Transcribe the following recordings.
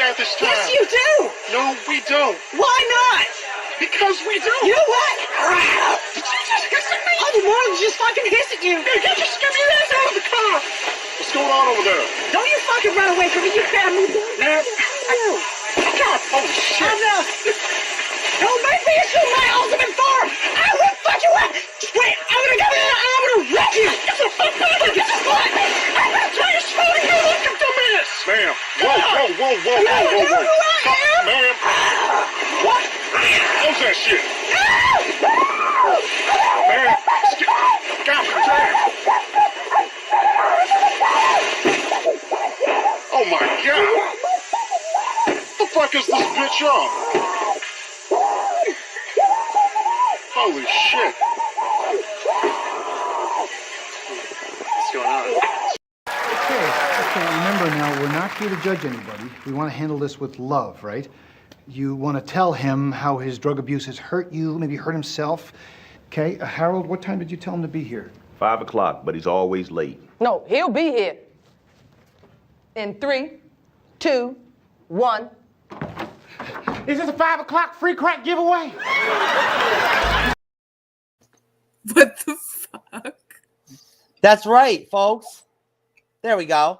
understand this time. Yes, you do. No, we don't. Why not? Because we do. You know what? Did you just hiss at me? I didn't want to just fucking hiss at you. Hey, you just get your ass out of the car. What's going on over there? Don't you fucking run away from me, you family. Man, God, holy shit. Enough. Don't make me assume my ultimate form. I will fuck you up. Wait, I'm gonna come in and I'm gonna wreck you. Get the fuck back here. Get the fuck back. I'm gonna try to show you. Look at the mess. Ma'am, whoa. Ma'am. What? Close that shit. Man, God, damn. Oh my God. What the fuck is this bitch on? Holy shit. What's going on? Okay, remember now, we're not here to judge anybody. We want to handle this with love, right? You want to tell him how his drug abuse has hurt you, maybe hurt himself. Okay, Harold, what time did you tell him to be here? 5 o'clock, but he's always late. No, he'll be here. In 3, 2, 1. Is this a 5 o'clock free crack giveaway? What the fuck? That's right, folks. There we go.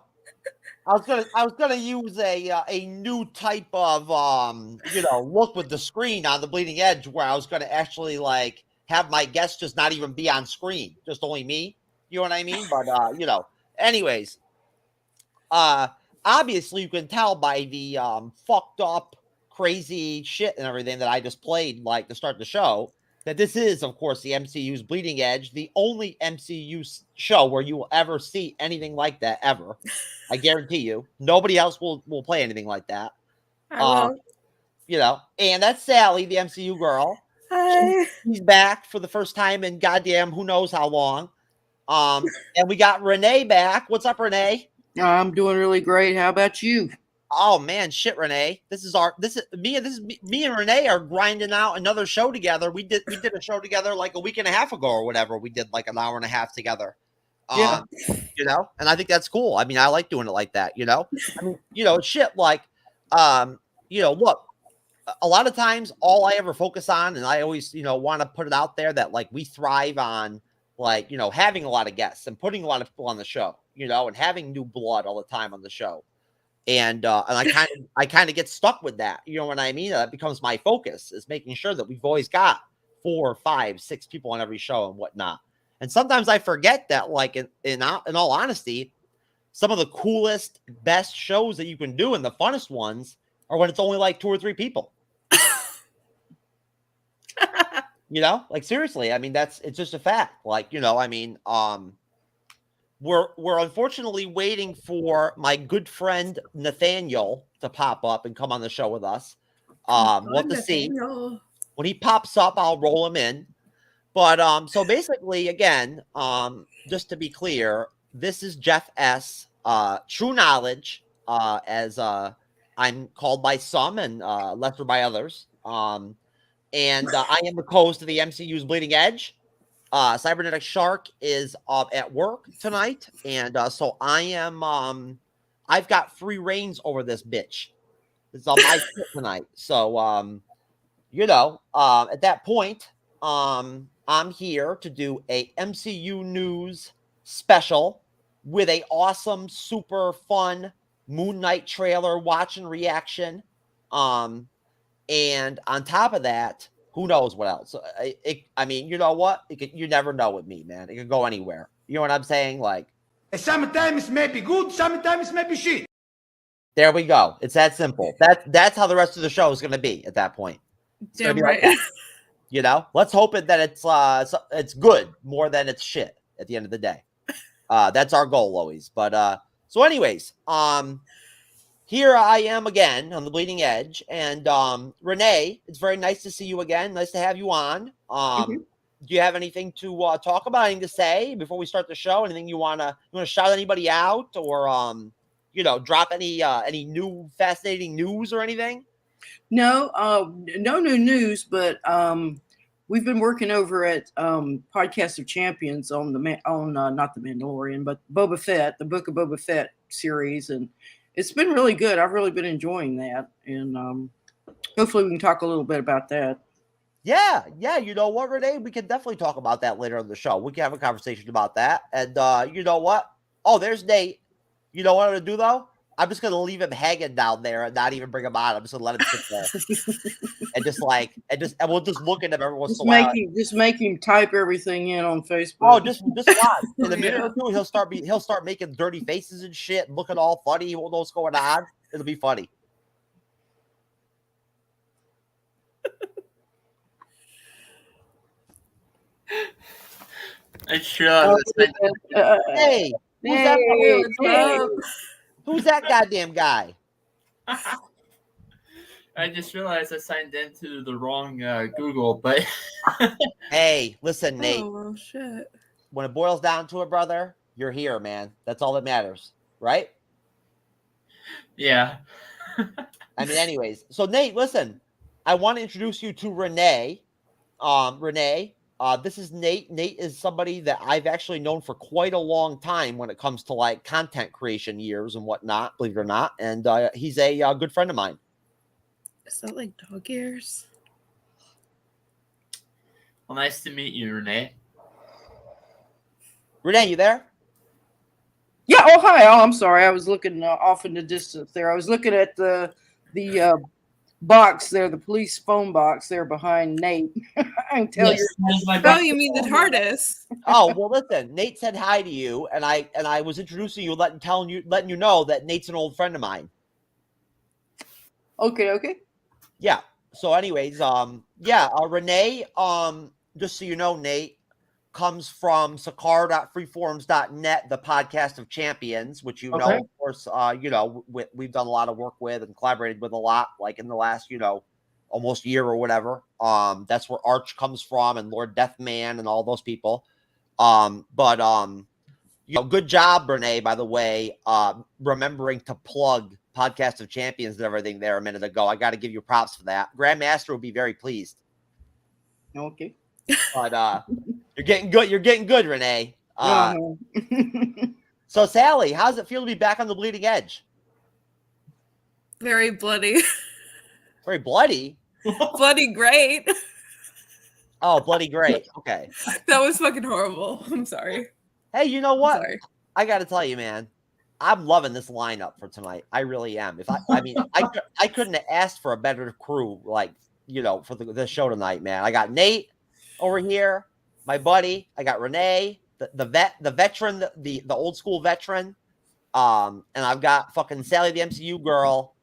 I was gonna use a new type of look with the screen on the Bleeding Edge, where I was gonna actually like have my guests just not even be on screen, just only me. You know what I mean? But anyways, obviously you can tell by the fucked up, crazy shit and everything that I just played, like to start the show, that this is, of course, the MCU's Bleeding Edge, the only MCU show where you will ever see anything like that ever. I guarantee you, nobody else will play anything like that. And that's Sally, the MCU girl. She's back for the first time in goddamn who knows how long. And we got Renee back. What's up, Renee? I'm doing really great. How about you? Oh man, shit, Renee. Me and Renee are grinding out another show together. We did a show together like a week and a half ago or whatever. We did like an hour and a half together. Yeah. And I think that's cool. I mean, I like doing it like that, I mean, shit like, look, a lot of times all I ever focus on, and I always, want to put it out there that like we thrive on like, having a lot of guests and putting a lot of people on the show, and having new blood all the time on the show. And I kind of get stuck with that. You know what I mean? That becomes my focus, is making sure that we've always got 4, 5, 6 people on every show and whatnot. And sometimes I forget that, like, in all honesty, some of the coolest, best shows that you can do and the funnest ones are when it's only like 2 or 3 people. Like seriously, I mean, it's just a fact. Like, I mean, we're unfortunately waiting for my good friend Nathaniel to pop up and come on the show with us. We'll have to see. When he pops up, I'll roll him in. But so basically, again, just to be clear, this is Jeff S. TrueKnowledge, as I'm called by some and lesser by others. And I am the co-host of the MCU's Bleeding Edge. Cybernetic Shark is at work tonight, and so I am. I've got free reins over this bitch. It's on my shit tonight. So at that point, I'm here to do a MCU news special with a awesome, super fun Moon Knight trailer watch and reaction. And on top of that, who knows what else? I mean, you know what? You never know with me, man. It can go anywhere. You know what I'm saying? Like, Sometimes it may be good, sometimes it may be shit. there we go. It's that simple. That's how the rest of the show is going to be at that point. Damn right. Like let's hope it's good more than it's shit at the end of the day. That's our goal always. But so anyways, here I am again on the Bleeding Edge, and Renee, it's very nice to see you again. Nice to have you on. Do you have anything to talk about? Anything to say before we start the show? Anything you wanna shout anybody out, or drop any new fascinating news or anything? No, no new news, but we've been working over at Podcast of Champions on not the Mandalorian, but Boba Fett, the Book of Boba Fett series, and it's been really good. I've really been enjoying that, and hopefully we can talk a little bit about that. Yeah. You know what, Renee? We can definitely talk about that later on the show. We can have a conversation about that. And you know what? Oh, there's Nate. You know what I'm gonna do though? I'm just gonna leave him hanging down there and not even bring him on. I'm just gonna let him sit there and we'll just look at him every once in a while. Just make him type everything in on Facebook. Oh, just watch. In a minute or two, he'll start making dirty faces and shit, and looking all funny. He won't know what's going on. It'll be funny. It's sure. Hey, who's that goddamn guy? I just realized I signed into the wrong Google, but hey, listen, Nate. Oh, well, shit. When it boils down to it, brother, you're here, man. That's all that matters, right? Yeah. I mean, anyways. So, Nate, listen. I want to introduce you to Renee. Renee, this is Nate. Nate is somebody that I've actually known for quite a long time when it comes to like content creation years and whatnot, believe it or not. And he's a good friend of mine. Is that like dog ears? Well, nice to meet you, Renee. Renee, you there? Yeah. Oh, hi. Oh, I'm sorry. I was looking off in the distance there. I was looking at the box there, the police phone box there behind Nate. I can tell you. Oh, you mean the TARDIS? Oh, well, listen. Nate said hi to you, and I was introducing you, letting you know that Nate's an old friend of mine. Okay. Yeah. So, anyways, Renee, just so you know, Nate comes from sakar.freeforums.net, the podcast of champions, which you know, of course, we've done a lot of work with and collaborated with a lot, like in the last, almost year or whatever. That's where Arch comes from and Lord Deathman and all those people. Good job, Renee, by the way, remembering to plug Podcast of Champions and everything there a minute ago. I got to give you props for that. Grandmaster will be very pleased. Okay. But you're getting good. You're getting good, Renee. So, Sally, how does it feel to be back on the bleeding edge? Very bloody. Very bloody? Bloody great. Oh, bloody great. Okay. That was fucking horrible. I'm sorry. Hey, you know what? I got to tell you, man. I'm loving this lineup for tonight. I really am. I couldn't have asked for a better crew, for the show tonight, man. I got Nate over here, my buddy. I got Renee, the veteran, the old school veteran. And I've got fucking Sally, the MCU girl.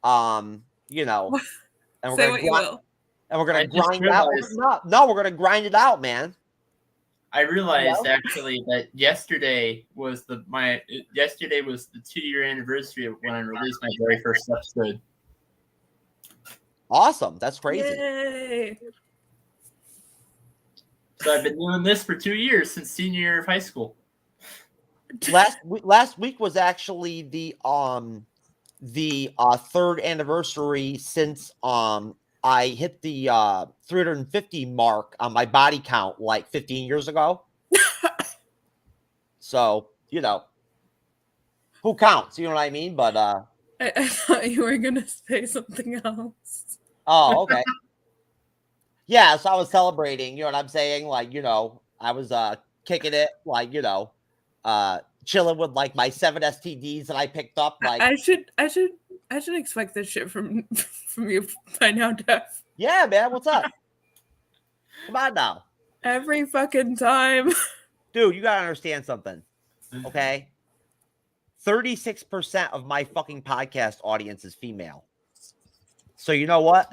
And we're Say what you will. And we're gonna grind it out. No, we're gonna grind it out, man. I realized actually that yesterday was the 2-year anniversary of when I released my very first episode. Awesome. That's crazy. Yay. So I've been doing this for 2 years since senior year of high school. Last week was actually the third anniversary since I hit the 350 mark on my body count like 15 years ago. So, who counts? You know what I mean? But I thought you were going to say something else. Oh, okay. Yeah, so I was celebrating, you know what I'm saying? Like, I was kicking it, like, chilling with like my 7 STDs that I picked up. Like I should expect this shit from you by now, Def. Yeah, man. What's up? Come on now. Every fucking time. Dude, you gotta understand something. Okay. 36% of my fucking podcast audience is female. So you know what?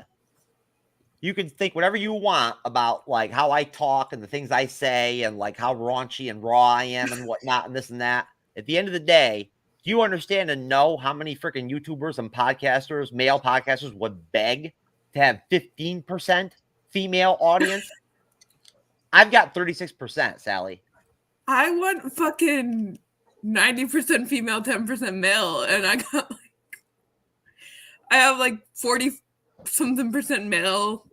You can think whatever you want about like how I talk and the things I say and like how raunchy and raw I am and whatnot and this and that. At the end of the day, do you understand and know how many freaking YouTubers and podcasters, male podcasters, would beg to have 15% female audience? I've got 36%, Sally. I want fucking 90% female, 10% male, and I have like 40-something% male.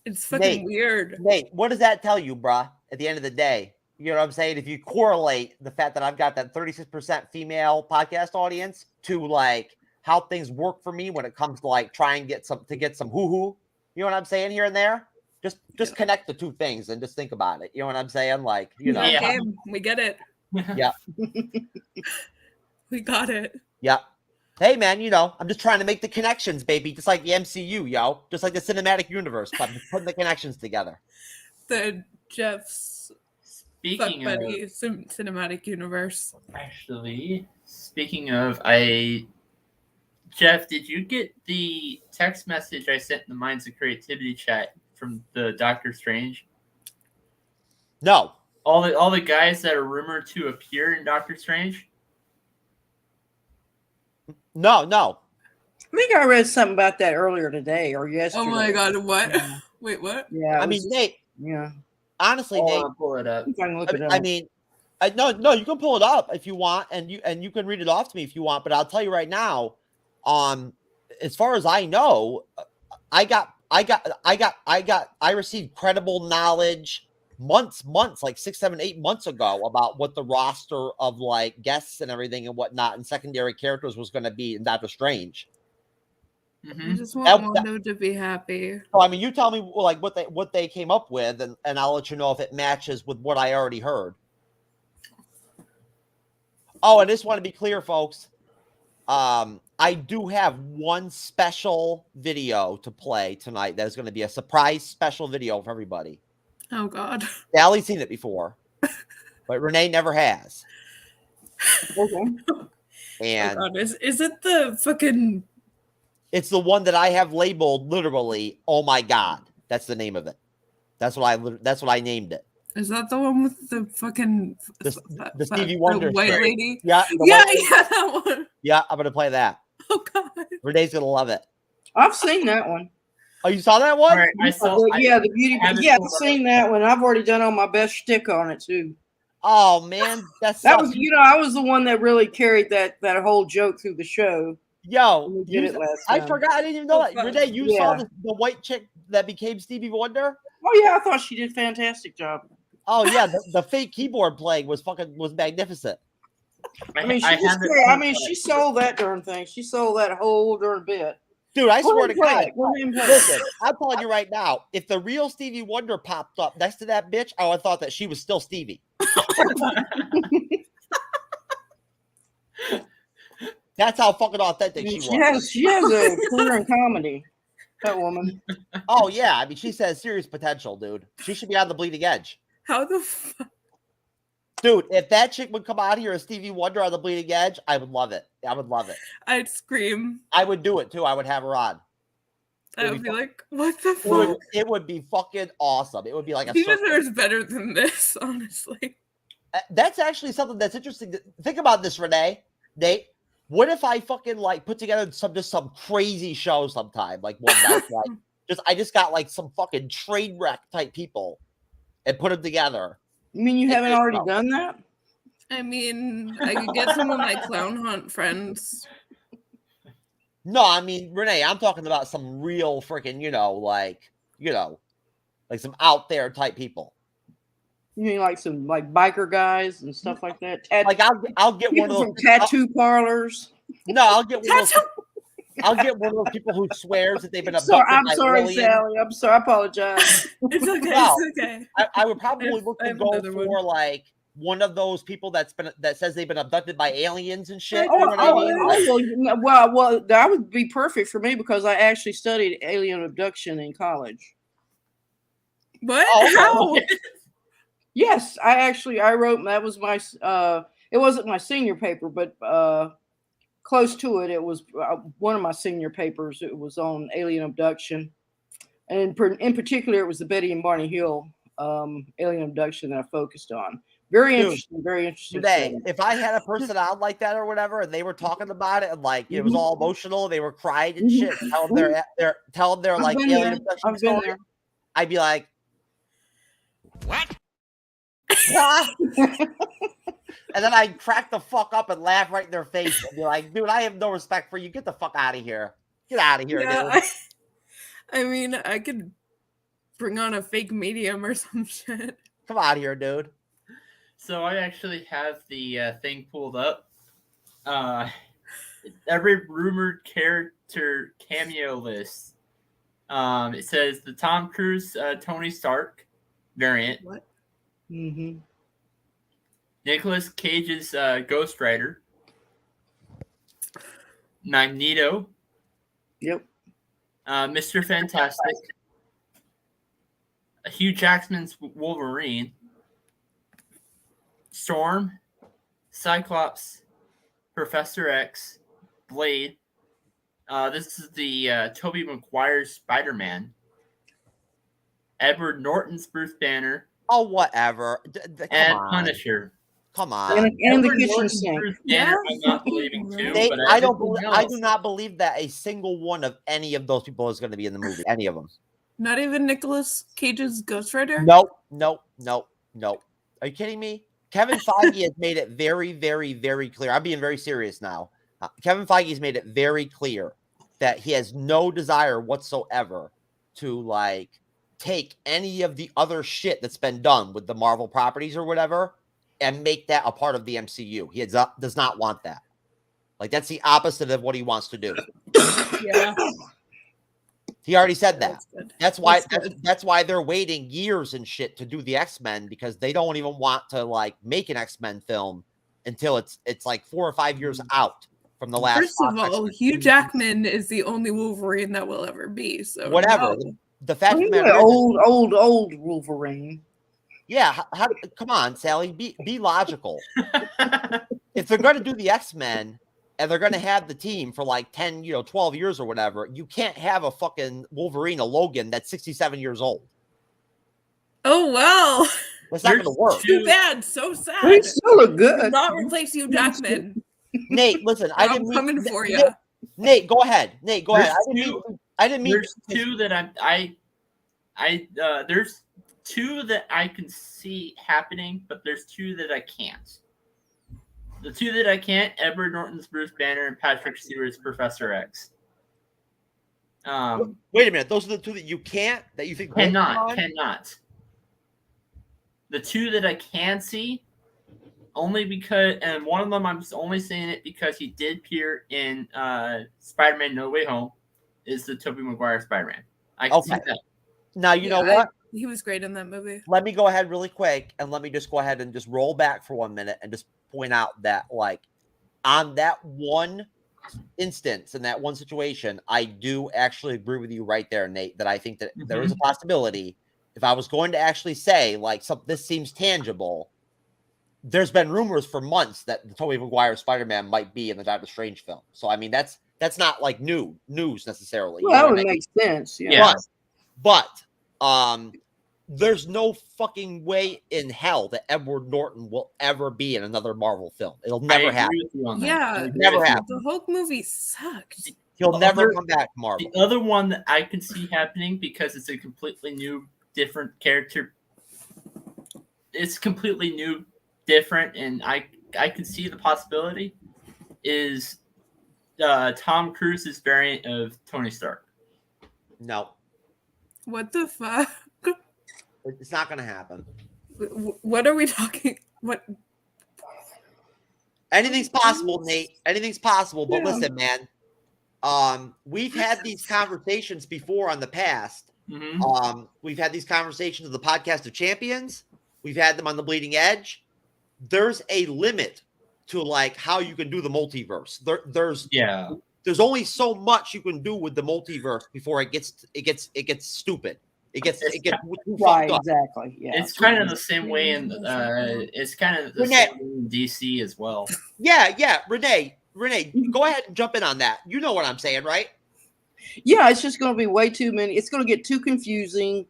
It's fucking weird. Nate, what does that tell you, bruh? At the end of the day, You know what I'm saying? If you correlate the fact that I've got that 36% female podcast audience to like how things work for me when it comes to like trying to get some hoo-hoo, you know what I'm saying here and there? Just connect the two things and just think about it. You know what I'm saying? Like, you know. Yeah. Game. We get it. Yeah. We got it. Yeah. Hey man, you know, I'm just trying to make the connections, baby. Just like the MCU, yo. Just like the cinematic universe. I'm just putting the connections together. The Jeff's Speaking of cinematic universe. Actually, speaking of, Jeff, did you get the text message I sent in the Minds of Creativity chat from the Doctor Strange? No. All the guys that are rumored to appear in Doctor Strange? No. I think I read something about that earlier today or yesterday. Oh my god, what? Wait, what? Yeah. I mean, Nate. Yeah. Honestly, Nate. I'll pull it up. I mean, no, you can pull it up if you want, and you can read it off to me if you want. But I'll tell you right now, as far as I know, I received credible knowledge months, like 6, 7, 8 months ago about what the roster of like guests and everything and whatnot and secondary characters was going to be in Doctor Strange. I just want Wanda to be happy. So, I mean, you tell me like what they came up with, and I'll let you know if it matches with what I already heard. Oh, and I just want to be clear, folks. I do have one special video to play tonight. That is going to be a surprise special video for everybody. Oh God. Sally's seen it before, but Renee never has. Okay. And oh God. Is it the fucking? It's the one that I have labeled literally. Oh my God, that's the name of it. That's what I named it. Is that the one with the fucking the Stevie Wonder white strip? lady? Yeah, that one. Yeah, I'm gonna play that. Oh God, Renee's gonna love it. I've seen that one. Oh, you saw that one? Right, I saw. The beauty. Yeah, I've seen that one. I've already done all my best shtick on it too. Oh man, that was I was the one that really carried that whole joke through the show. Yo, I time. forgot. I didn't even know that. Renee, you saw the white chick that became Stevie Wonder? Oh yeah, I thought she did a fantastic job. Oh yeah, the fake keyboard playing was magnificent. I mean, she sold that darn thing. She sold that whole darn bit. Dude, I swear to God. Listen, I'm telling you right now, if the real Stevie Wonder popped up next to that bitch, I would have thought that she was still Stevie. That's how fucking authentic she was. She has a career in comedy. That woman. Oh yeah, I mean, she says serious potential, dude. She should be on the bleeding edge. How the fuck? Dude, if that chick would come out here as Stevie Wonder on the bleeding edge, I would love it. I would love it. I'd scream. I would do it too. I would have her on. I would be like, what the fuck? It would be fucking awesome. It would be like a Even there's better than this, honestly. That's actually something that's interesting. Think about this, Renee. Nate. What if I fucking like put together some crazy show sometime, like one night, like I just got like some fucking train wreck type people and put them together. You mean you haven't already done that? I mean, I could get some of my clown hunt friends. No, I mean, Renee, I'm talking about some real freaking, like some out there type people. You mean like some biker guys and stuff like that? Like I'll get one of those tattoo parlors. No, I'll get one of those. I'll get one of those people who swears that they've been abducted. I'm sorry, Sally. I'm sorry. I apologize. It's okay. No, it's okay. I would probably look to go for like one of those people that says they've been abducted by aliens and shit. Well, that would be perfect for me because I actually studied alien abduction in college. What? Oh, How? Yes, I wrote. That was my. It wasn't my senior paper, but close to it. It was one of my senior papers. It was on alien abduction, and in particular, it was the Betty and Barney Hill alien abduction that I focused on. Very interesting. Very interesting. Today, if I had a person out like that or whatever, and they were talking about it, and like it was all emotional, they were crying and shit, tell them their like alien abduction story, I'd be like, what? And then I'd crack the fuck up and laugh right in their face and be like, dude, I have no respect for you. Get the fuck out of here. Get out of here, dude. I mean, I could bring on a fake medium or some shit. Come out of here, dude. So I actually have the thing pulled up. Every rumored character cameo list. It says the Tom Cruise Tony Stark variant. What? Mm-hmm. Nicolas Cage's Ghost Rider. Magneto. Yep. Mr. Fantastic. Hugh Jackman's Wolverine. Storm. Cyclops. Professor X. Blade. This is the Tobey Maguire's Spider-Man. Edward Norton's Bruce Banner. Oh, whatever. And Punisher. Come on. And the kitchen sink. Yeah, I'm not believing too. Nate, But I do not believe that a single one of any of those people is going to be in the movie. Any of them. Not even Nicolas Cage's Ghost Rider? Nope. Are you kidding me? Kevin Feige has made it very, very, very clear. I'm being very serious now. Kevin Feige has made it very clear that he has no desire whatsoever to like take any of the other shit that's been done with the Marvel properties or whatever and make that a part of the MCU. He does not want that. Like, that's the opposite of what he wants to do. Yeah. He already said that. That's why That's that's why they're waiting years and shit to do the X-Men, because they don't even want to like make an X-Men film until it's like 4 or 5 years out from the last. First of all, Hugh Jackman is the only Wolverine that will ever be. So whatever. no. The fact of the matter is, old Wolverine. yeah, come on, Sally, be logical. If they're going to do the X-Men and they're going to have the team for like 10, 12 years or whatever, you can't have a fucking Wolverine, a Logan that's 67 years old. Oh well. That's not going to work. Too bad. So sad. They still look good. Do not replace Hugh Jackman. Nate, listen, I didn't I'm mean coming for you. Nate, go ahead. Nate, go ahead. I didn't mean. There's two that there's two that I can see happening, but there's two that I can't. The two that I can't: Edward Norton's Bruce Banner and Patrick Stewart's Professor X. Wait a minute. Those are the two that you can't. That you think cannot. The two that I can see, only because, and one of them I'm only saying it because he did appear in Spider-Man: No Way Home, is the Tobey Maguire Spider-Man. I can see that. Now you know what? He was great in that movie. Let me go ahead really quick, and let me just go ahead and just roll back for 1 minute and just point out that, like, on that one instance, in that one situation, I do actually agree with you right there, Nate, that I think that there is a possibility. If I was going to actually say, like, this seems tangible, there's been rumors for months that the Tobey Maguire Spider-Man might be in the Doctor Strange film. So, I mean, that's not, like, news necessarily. Well, that would make sense. Yeah. But there's no fucking way in hell that Edward Norton will ever be in another Marvel film. It'll never happen. Yeah, never happen. The Hulk movie sucked. He'll never come back to Marvel. The other one that I can see happening, because it's a completely new, different character. It's completely new, different, and I can see the possibility is Tom Cruise's variant of Tony Stark. No. What the fuck? It's not going to happen. What are we talking? What? Anything's possible, Nate. Anything's possible. But listen, man, we've had these conversations before on the past. We've had these conversations of the Podcast of Champions. We've had them on the Bleeding Edge. There's a limit to like how you can do the multiverse. There's only so much you can do with the multiverse before it gets stupid. It gets right, exactly. Yeah, it's kind of the same way in it's kind of the same way in DC as well. Yeah. Renee, go ahead and jump in on that. You know what I'm saying, right? Yeah, it's just going to be way too many. It's going to get too confusing.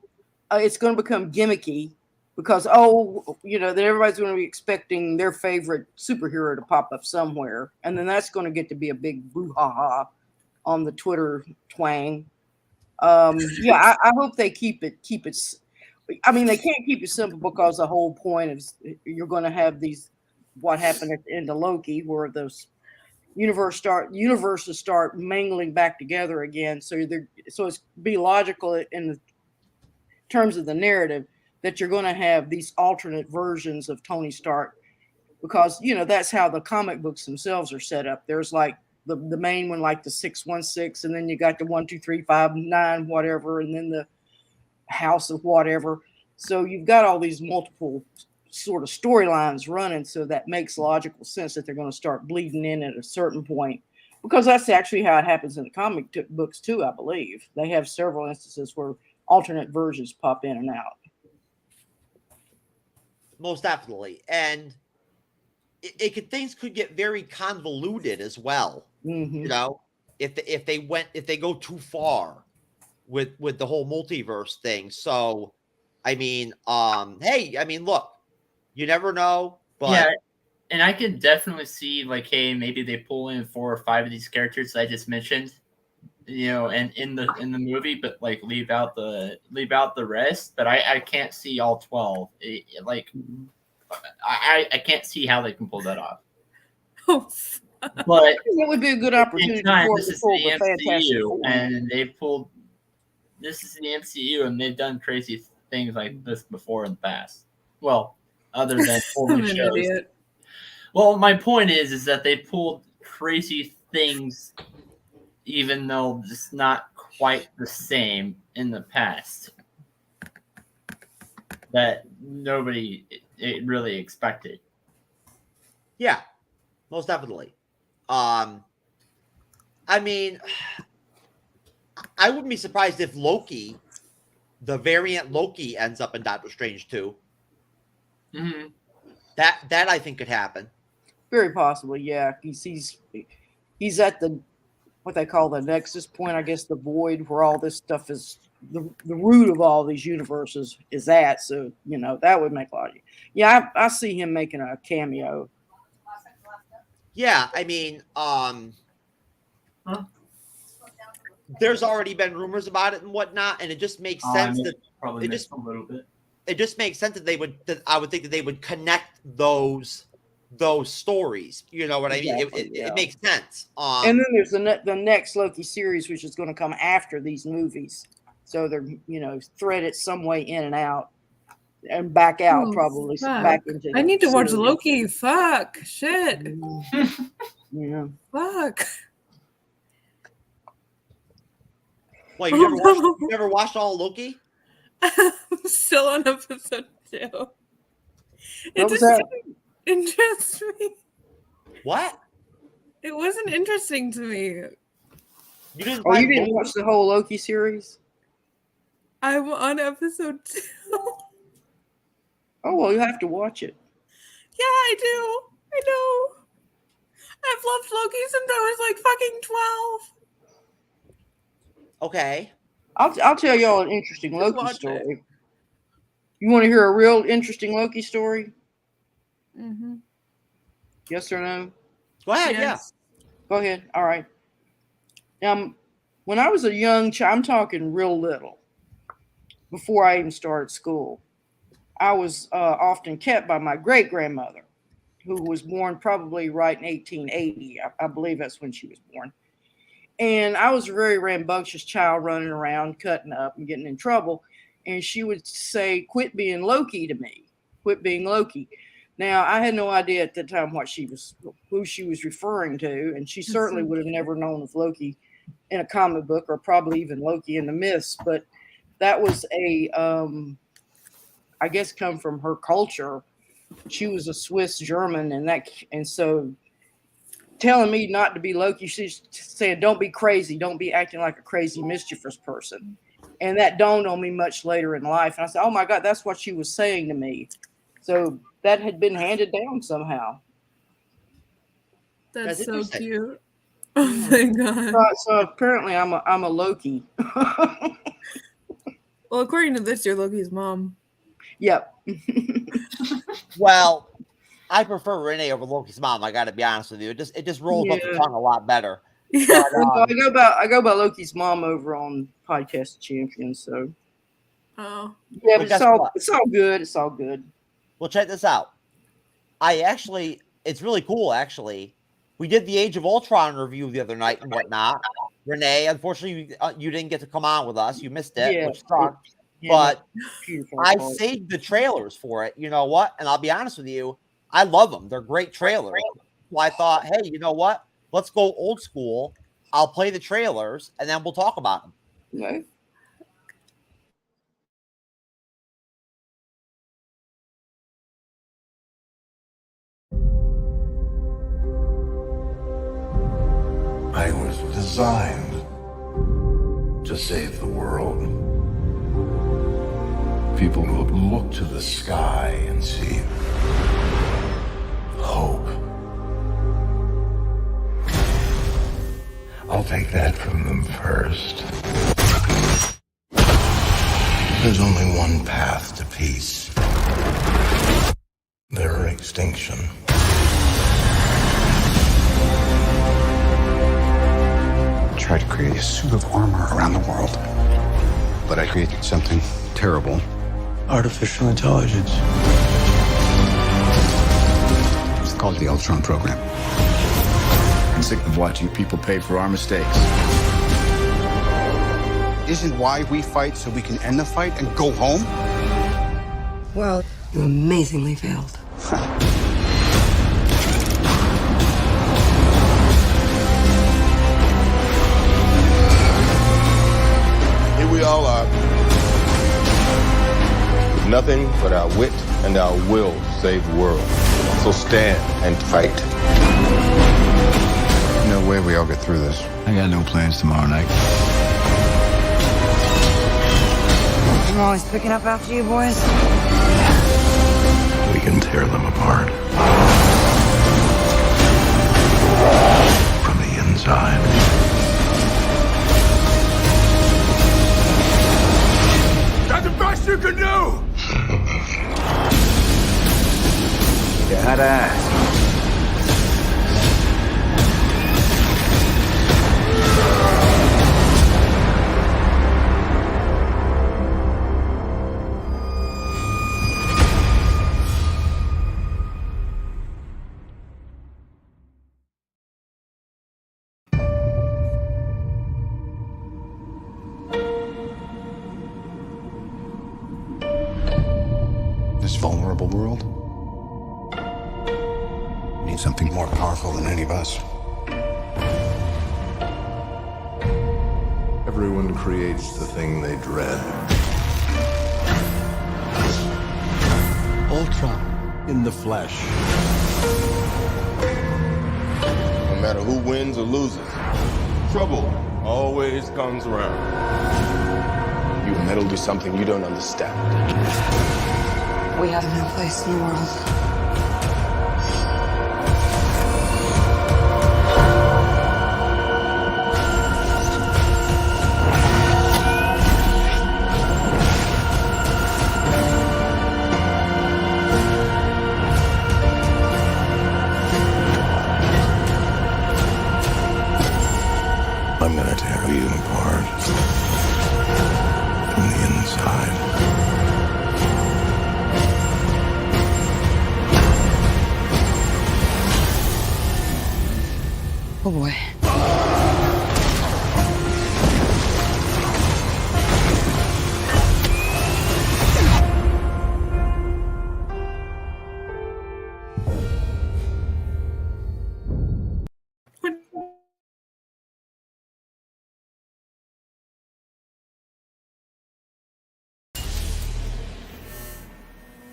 It's going to become gimmicky because then everybody's going to be expecting their favorite superhero to pop up somewhere, and then that's going to get to be a big boo-ha-ha on the Twitter twang. I hope they keep it. I mean, they can't keep it simple because the whole point is you're going to have what happened at the end of Loki, where those universes start mingling back together again. So it's be logical in the terms of the narrative, that you're going to have these alternate versions of Tony Stark, because that's how the comic books themselves are set up. There's like the main one, like the 616, and then you got the 1, 2, 3, 5, 9, whatever, and then the House of whatever. So you've got all these multiple sort of storylines running, so that makes logical sense that they're going to start bleeding in at a certain point, because that's actually how it happens in the comic books too. I believe they have several instances where alternate versions pop in and out. Most definitely. And things could get very convoluted as well. If they go too far with the whole multiverse thing. So I mean, look, you never know, but yeah, and I could definitely see like, hey, maybe they pull in 4 or 5 of these characters that I just mentioned, and in the movie, but like leave out the rest. But I can't see all 12. I can't see how they can pull that off. But it would be a good opportunity. This is the MCU, and this is the MCU, and they've done crazy things like this before in the past. Well, other than pulling shows. Idiot. Well, my point is that they pulled crazy things, even though it's not quite the same in the past, that nobody really expected. Yeah, most definitely. I mean, I wouldn't be surprised if Loki, the variant Loki, ends up in Doctor Strange 2. Mm-hmm. That I think could happen. Very possibly, yeah. He's at the what they call the nexus point, I guess, the void where all this stuff is the root of all these universes is at. So that would make a lot of. Yeah, I see him making a cameo. Yeah, I mean, there's already been rumors about it and whatnot, and it just makes sense that probably a little bit. It just makes sense that I would think that they would connect those stories. You know what I mean? It makes sense. And then there's the next Loki series, which is going to come after these movies. So they're thread it some way in and out, and back out probably. Fuck. Back into. I need to watch Loki. Fuck. Shit. Yeah. Fuck. Wait, you never watched all Loki? I'm still on episode 2. It just that? didn't interest me. What? It wasn't interesting to me. You didn't watch the whole Loki series? I'm on episode 2. Oh, well, you have to watch it. Yeah, I do. I know. I've loved Loki since I was like fucking 12. Okay. I'll tell y'all an interesting Loki story. You want to hear a real interesting Loki story? Mm-hmm. Yes or no? Go ahead, Yes. Go ahead. All right. When I was a young child, I'm talking real little, before I even started school, I was often kept by my great-grandmother, who was born probably right in 1880. I believe that's when she was born. And I was a very rambunctious child running around, cutting up and getting in trouble. And she would say, "Quit being Loki" to me. Quit being Loki. Now, I had no idea at the time who she was referring to. And she certainly would have never known of Loki in a comic book, or probably even Loki in the myths. But that was I guess, come from her culture. She was a Swiss German, and so telling me not to be Loki, she's saying, "Don't be crazy, don't be acting like a crazy, mischievous person." And that dawned on me much later in life. And I said, "Oh my God, that's what she was saying to me." So that had been handed down somehow. That's so cute. Oh my God. So apparently I'm a Loki. Well, according to this, you're Loki's mom. Yep. Well, I prefer Renee over Loki's mom. I got to be honest with you. It just rolls off the tongue a lot better. Yeah. But, I go by Loki's mom over on Podcast Champions. So. Oh. Yeah, but it's all good. It's all good. Well, check this out. It's really cool. Actually, we did the Age of Ultron review the other night and whatnot. Renee, unfortunately, you didn't get to come on with us. You missed it, which sucked. but Beautiful I part. saved the trailers for it. You know what? And I'll be honest with you, I love them. They're great trailers. So I thought, hey, you know what? Let's go old school. I'll play the trailers and then we'll talk about them. No. I was designed to save the world. People will look to the sky and see hope. I'll take that from them first. There's only one path to peace. Their extinction. I tried to create a suit of armor around the world, but I created something terrible. Artificial intelligence. It's called the Ultron program. I'm sick of watching people pay for our mistakes. Isn't why we fight so we can end the fight and go home? Well, you amazingly failed. Here we all are, with nothing but our wit and our will to save the world. So stand and fight. No way we all get through this. I got no plans tomorrow night. I'm always picking up after you boys. We can tear them apart. From the inside. That's the best you can do! You had to ask. This vulnerable world needs something more powerful than any of us. Everyone creates the thing they dread. Ultron in the flesh. No matter who wins or loses, trouble always comes around. You meddle to something you don't understand. We have no place in the world. I'm gonna tear you apart. From the inside. Oh boy.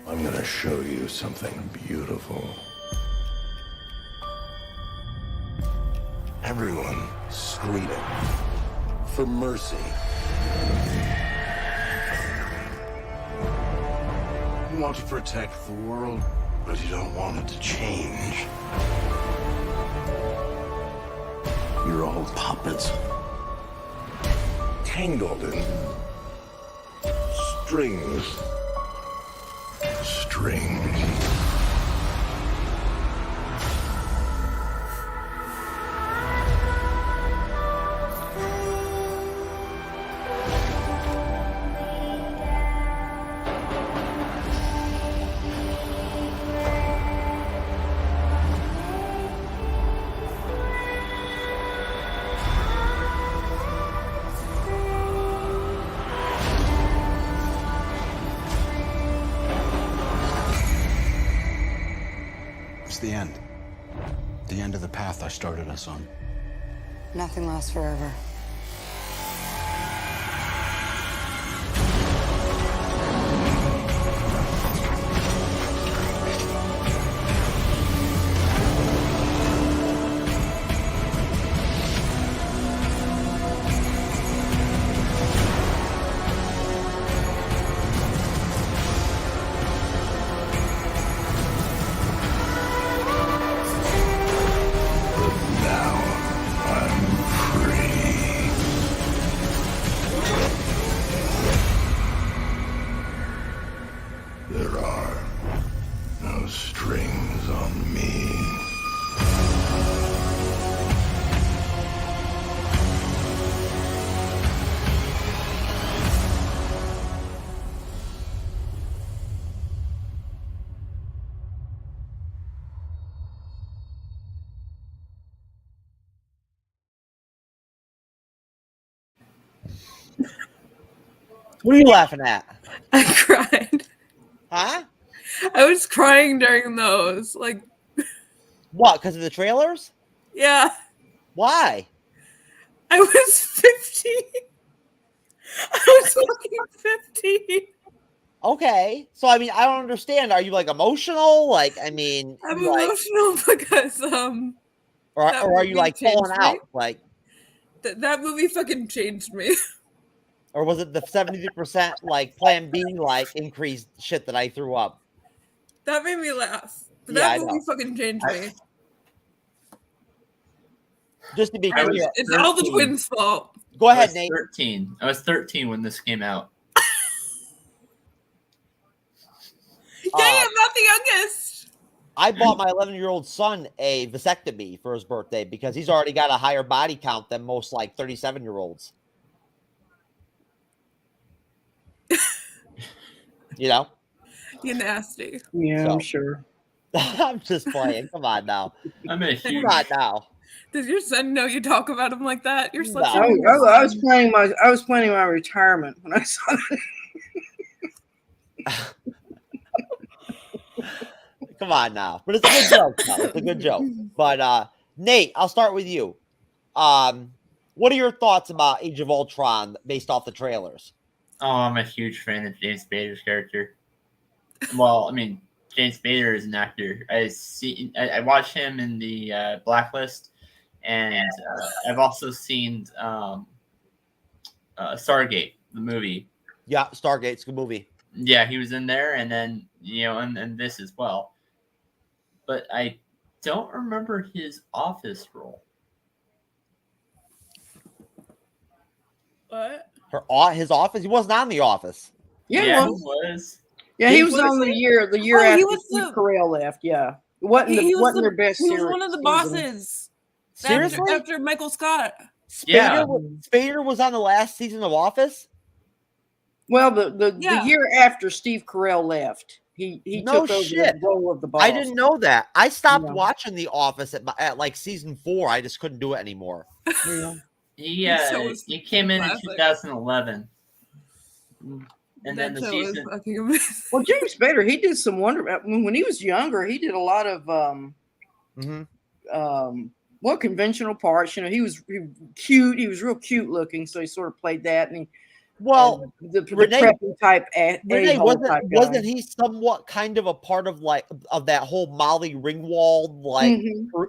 I'm gonna show you something beautiful. Everyone screaming for mercy. You want to protect the world, but you don't want it to change. You're all puppets. Tangled in strings. Strings. It's the end. The end of the path I started us on. Nothing lasts forever. There are no strings on me. What are you laughing at? I cried. Huh? I was crying during those. Like, What? Because of the trailers? yeah. Why? I was 15. I was fucking 15. Okay. So I mean, I don't understand. Are you like emotional? Like, I mean, I'm like, emotional because or that are you movie like falling changed me. out? Like, that movie fucking changed me. or was it the 70% like Plan B like increased shit that I threw up? That made me laugh. But Yeah, I that movie know. fucking changed me. Just to be I was clear, It's all the 13. twins' fault. Go I ahead, was Nate. 13. I was 13 when this came out. Yay, I'm not the youngest. I bought my 11-year-old son a vasectomy for his birthday because he's already got a higher body count than most like 37-year-olds. You know? You're nasty. Yeah, So. I'm sure. I'm just playing. Come on now. I'm a huge. Come on now. Does your son know you talk about him like that? You're such No. I was planning my retirement when I saw that. Come on now. But it's a good joke. Though. It's a good joke. But Nate, I'll start with you. What are your thoughts about Age of Ultron based off the trailers? Oh, I'm a huge fan of James Spader's character. Well, I mean, James Spader is an actor. I watched him in the Blacklist, and I've also seen Stargate, the movie. Yeah, Stargate's a good movie. Yeah, he was in there, and then and this as well. But I don't remember his Office role. What? His Office? He wasn't on The Office. Yeah, he he was. Yeah, he was on the year after Steve Carell left. Yeah, it wasn't their best He was series. one of the bosses. Seriously? After Michael Scott. Spader was on the last season of Office? Well, the year after Steve Carell left, he No took over shit. the role of the boss. I didn't know that. I stopped Yeah. watching The Office at like season 4. I just couldn't do it anymore. He came in 2011. And then the season. Well, James Spader, he did some wonder. When he was younger, he did a lot of more conventional parts. He was cute. He was real cute looking, so he sort of played that. And the Renee, preppy type. Renee, a-hole type guy. wasn't he somewhat kind of a part of of that whole Molly Ringwald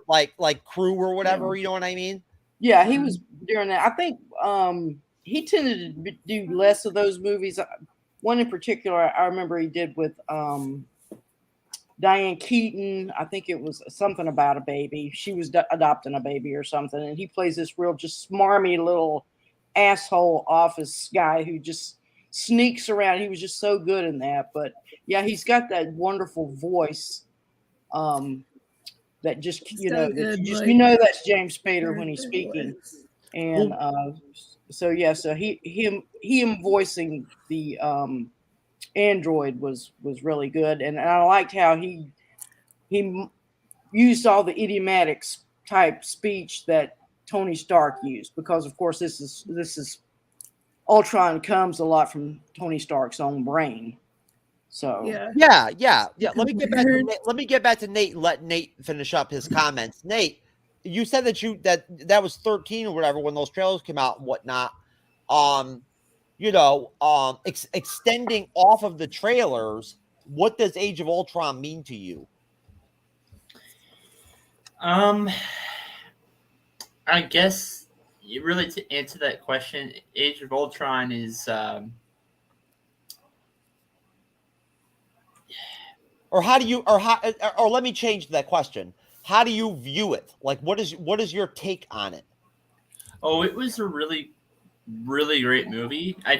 like crew or whatever? You know what I mean? Yeah, he was during that. I think he tended to do less of those movies. One in particular, I remember he did with Diane Keaton. I think it was something about a baby. She was adopting a baby or something, and he plays this real just smarmy little asshole office guy who just sneaks around. He was just so good in that. But yeah, he's got that wonderful voice. That just that's James Spader when he's speaking, and so him voicing the android was really good, and I liked how he used all the idiomatics type speech that Tony Stark used, because of course this is Ultron comes a lot from Tony Stark's own brain. So yeah. Let me get back to Nate and let Nate finish up his comments. Nate, you said that was 13 or whatever when those trailers came out and whatnot. Extending off of the trailers, what does Age of Ultron mean to you? I guess really to answer that question, Age of Ultron is or let me change that question. How do you view it? Like, what is your take on it? Oh, it was a really, really great movie. I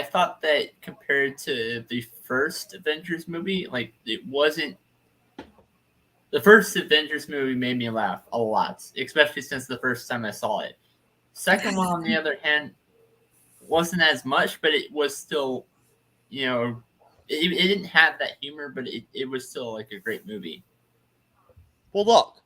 thought that compared to the first Avengers movie, like it wasn't. The first Avengers movie made me laugh a lot, especially since the first time I saw it. Second one, on the other hand, wasn't as much, but it was still, it didn't have that humor, but it was still like a great movie. Well, look,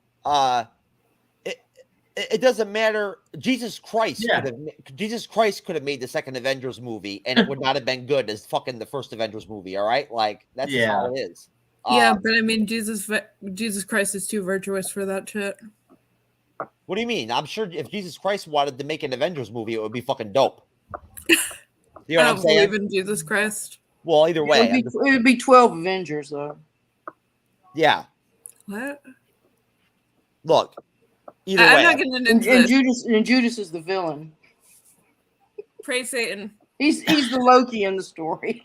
it doesn't matter. Jesus Christ could have made the second Avengers movie, and it would not have been good as fucking the first Avengers movie. All right, like that's just how it is. Yeah, but I mean, Jesus Christ is too virtuous for that shit. What do you mean? I'm sure if Jesus Christ wanted to make an Avengers movie, it would be fucking dope. You know I don't believe in Jesus Christ. Well, either way, it would be 12 Avengers, though. Yeah. What? Look, either way, I'm not getting into this. Judas is the villain. Praise Satan. He's the Loki in the story.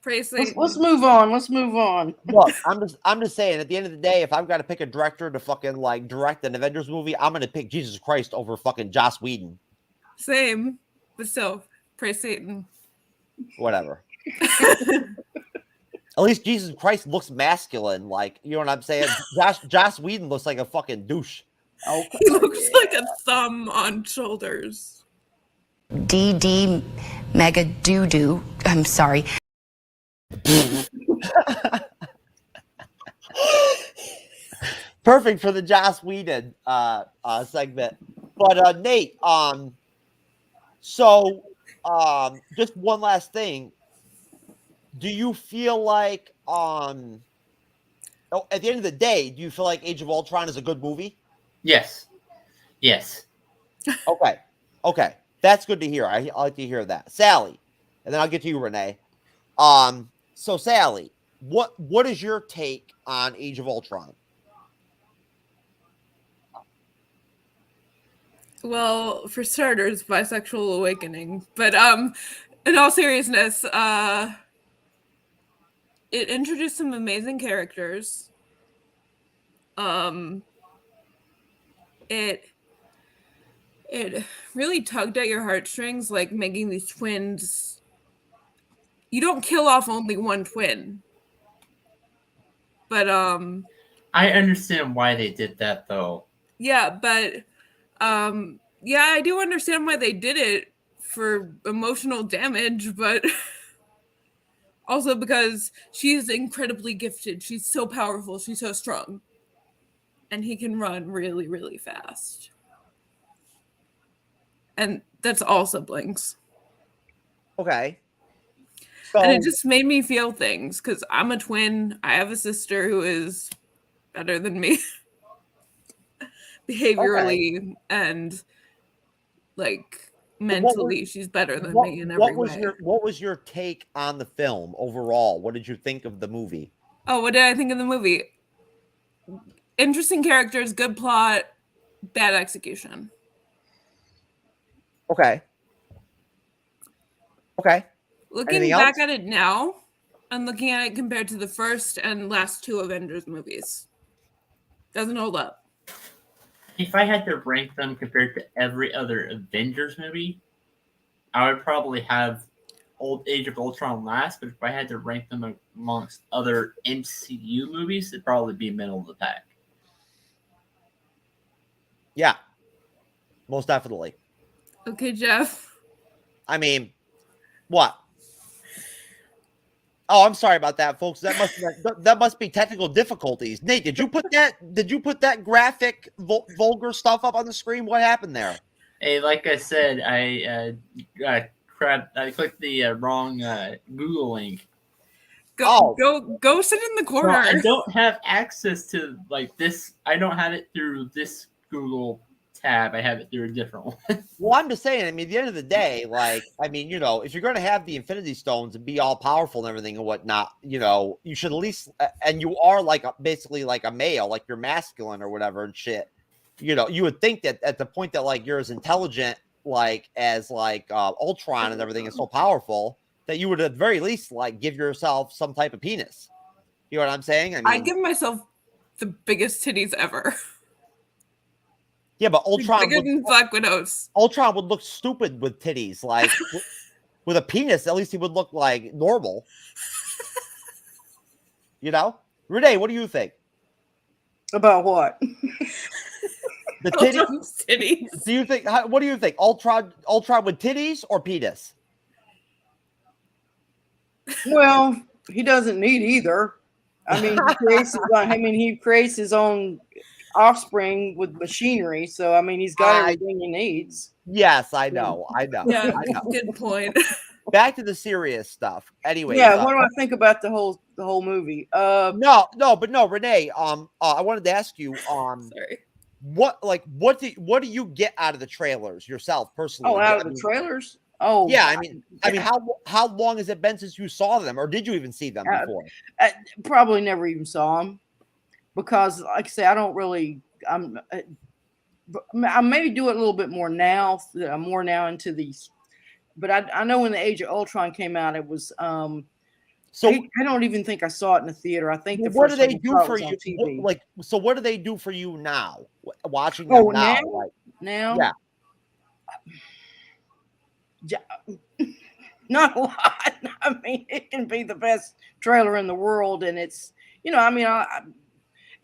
Praise Satan. Let's move on. Let's move on. Look, I'm just saying. At the end of the day, if I've got to pick a director to fucking like direct an Avengers movie, I'm gonna pick Jesus Christ over fucking Joss Whedon. Same, but still, praise Satan. Whatever. At least Jesus Christ looks masculine. Like, you know what I'm saying? Joss Whedon looks like a fucking douche. Okay. He looks like a thumb on shoulders. DD mega doo-doo. I'm sorry. Perfect for the Joss Whedon segment. But Nate, just one last thing. Do you feel like at the end of the day, do you feel like Age of Ultron is a good movie? Yes. Okay. That's good to hear. I like to hear that. Sally, and then I'll get to you, Renee. So Sally, what is your take on Age of Ultron? Well, for starters, bisexual awakening. But in all seriousness, it introduced some amazing characters. It really tugged at your heartstrings, like making these twins. You don't kill off only one twin. But I understand why they did that though. Yeah, but yeah, I do understand why they did it for emotional damage, but also because she is incredibly gifted. She's so powerful, she's so strong. And he can run really, really fast. And that's all siblings. Okay. And it just made me feel things because I'm a twin. I have a sister who is better than me behaviorally and like mentally. She's better than me in every way. What was your take on the film overall? What did you think of the movie? Oh, what did I think of the movie? Interesting characters, good plot, bad execution. Okay. Looking back at it now, and looking at it compared to the first and last two Avengers movies, doesn't hold up. If I had to rank them compared to every other Avengers movie, I would probably have Age of Ultron last, but if I had to rank them amongst other MCU movies, it'd probably be middle of the pack. Yeah, most definitely. Okay, Jeff. I mean, what? Oh, I'm sorry about that, folks. That must be technical difficulties. Nate, did you put that graphic vulgar stuff up on the screen? What happened there? Hey, like I said, I clicked the wrong Google link. Go sit in the corner. Well, I don't have access to like this. I don't have it through this Google tab. I have it through a different one. Well, I'm just saying, I mean, at the end of the day, like, I mean, you know, if you're going to have the Infinity Stones and be all powerful and everything and whatnot, you know, you should at least, and you are like basically like a male, like you're masculine or whatever and shit. You know, you would think that at the point that like you're as intelligent, like as like Ultron and everything is so powerful that you would at the very least like give yourself some type of penis. You know what I'm saying? I mean, I'd give myself the biggest titties ever. Yeah, but Ultron bigger than Black Widow's. Ultron would look stupid with titties. Like with a penis, at least he would look like normal. You know? Renee, what do you think? About what? The titties. Do you think what do you think? Ultron with titties or penis? Well, he doesn't need either. I mean, he creates his own offspring with machinery, so I mean he's got everything he needs. Yes, I know. Yeah, good point. Back to the serious stuff. Anyway, yeah, what do I think about the whole movie? No, Renee. I wanted to ask you. Sorry. What do you get out of the trailers yourself personally? Oh, out of the trailers? Oh, yeah. I mean, how long has it been since you saw them, or did you even see them before? Probably never even saw them. Because, like I say, I don't really. I maybe do it a little bit more now. I'm more now into these, but I know when the Age of Ultron came out, it was. So I don't even think I saw it in the theater. I think what do they do for you? So what do they do for you now? Watching them now? Now, yeah. Not a lot. I mean, it can be the best trailer in the world, and it's I mean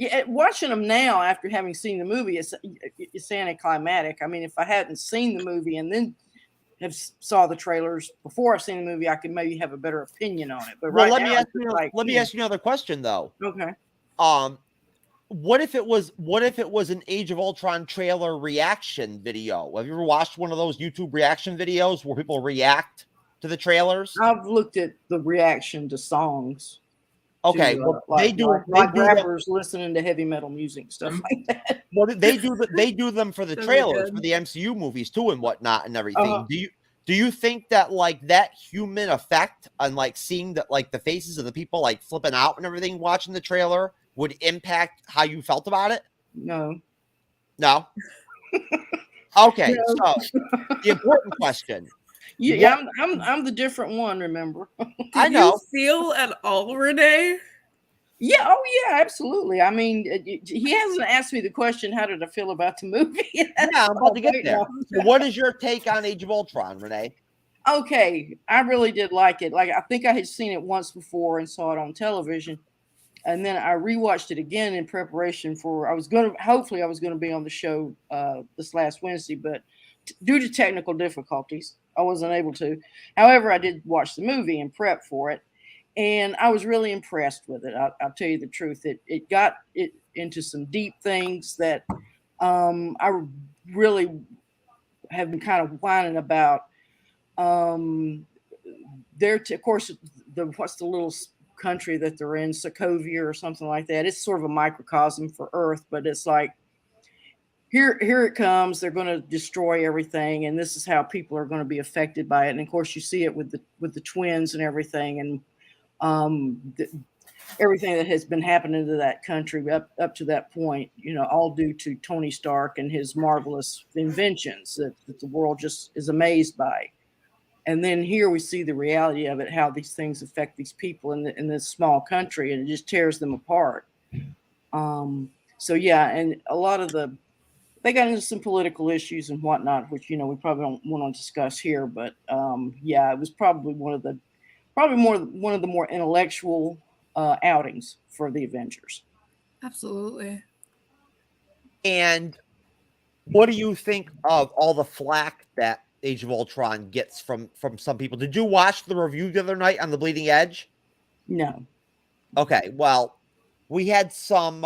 yeah, watching them now after having seen the movie, it's anticlimactic. I mean, if I hadn't seen the movie and then saw the trailers before I've seen the movie, I could maybe have a better opinion on it. But let me ask you another question though. Okay. What if it was an Age of Ultron trailer reaction video? Have you ever watched one of those YouTube reaction videos where people react to the trailers? I've looked at the reaction to songs. Okay, they do rappers listening to heavy metal music, stuff like that. Well, they do them for the trailers for the MCU movies too and whatnot and everything. Do you think that like that human effect on like seeing that like the faces of the people like flipping out and everything watching the trailer would impact how you felt about it? No. Okay, so the important question. Yeah, I'm the different one, remember? I know. You feel at all, Renee? Yeah, oh yeah, absolutely. I mean, he hasn't asked me the question, how did I feel about the movie? Yeah, I'm about to get there. So what is your take on Age of Ultron, Renee? Okay, I really did like it. Like, I think I had seen it once before and saw it on television. And then I rewatched it again in preparation for, hopefully I was going to be on the show this last Wednesday, but due to technical difficulties, I wasn't able to. However, I did watch the movie and prep for it, and I was really impressed with it. I'll tell you the truth. It got it into some deep things that I really have been kind of whining about. Of course, what's the little country that they're in, Sokovia or something like that. It's sort of a microcosm for Earth, but it's like, here it comes. They're going to destroy everything, and this is how people are going to be affected by it. And of course, you see it with the twins and everything, and everything that has been happening to that country up to that point. All due to Tony Stark and his marvelous inventions that the world just is amazed by. And then here we see the reality of it, how these things affect these people in this small country, and it just tears them apart. So yeah, and a lot of they got into some political issues and whatnot, which we probably don't want to discuss here. But yeah, it was probably one of the more intellectual outings for the Avengers. Absolutely. And what do you think of all the flack that Age of Ultron gets from some people? Did you watch the review the other night on the Bleeding Edge? No. Okay, well, we had some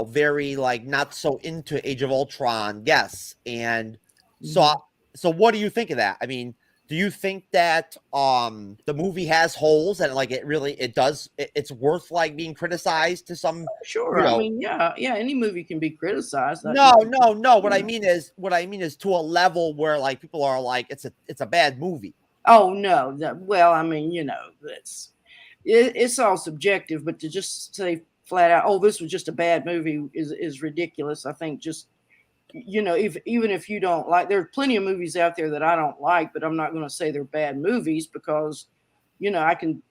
very like not so into Age of Ultron guests, and so what do you think of that? I mean, do you think that the movie has holes and like it's worth like being criticized to some? Sure. You know, I mean, yeah, any movie can be criticized. no. What I mean is to a level where like people are like it's a bad movie. Oh no. Well, I mean, it's all subjective, but to just say flat out, oh, this was just a bad movie is ridiculous. I think just even if you don't like, there are plenty of movies out there that I don't like, but I'm not going to say they're bad movies because I can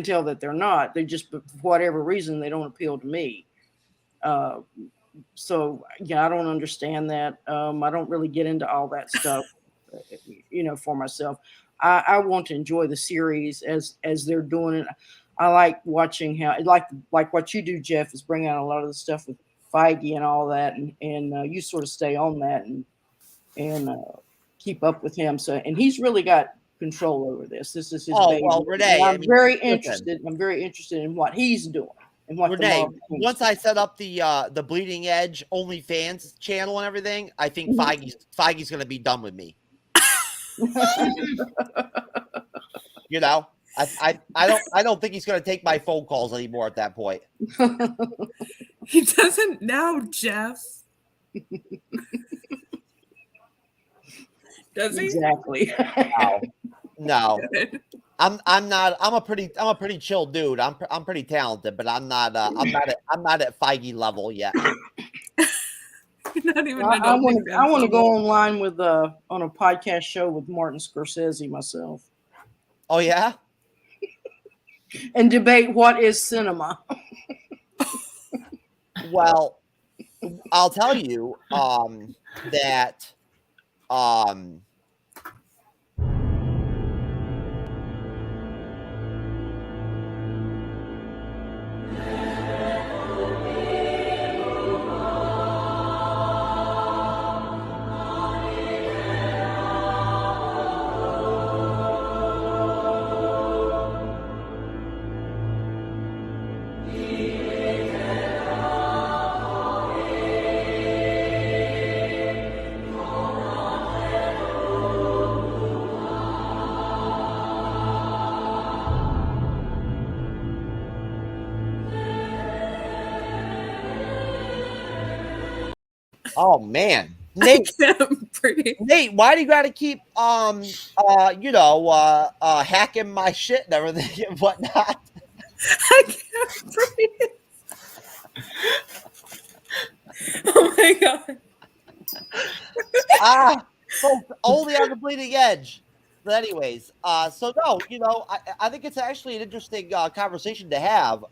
tell that they're not. They just, for whatever reason, they don't appeal to me. So I don't understand that. I don't really get into all that stuff, for myself. I want to enjoy the series as they're doing it. I like watching how, like what you do, Jeff, is bring out a lot of the stuff with Feige and all that, and you sort of stay on that and keep up with him. So, and he's really got control over this. This is his baby. Well, Renee, I'm very interested in what he's doing and what Renee, once I set up the Bleeding Edge OnlyFans channel and everything, I think Feige's going to be done with me. I don't think he's going to take my phone calls anymore at that point. He doesn't now, Jeff. Does he? Exactly. No. I'm not. I'm a pretty chill dude. I'm pretty talented, but I'm not at Feige level yet. Not even. I want to go online with on a podcast show with Martin Scorsese myself. Oh yeah. And debate what is cinema. Well, I'll tell you that oh man, Nate, why do you got to keep hacking my shit and everything and whatnot? I can't breathe. Oh my god. Only on the Bleeding Edge. But anyways, so no, I think it's actually an interesting conversation to have.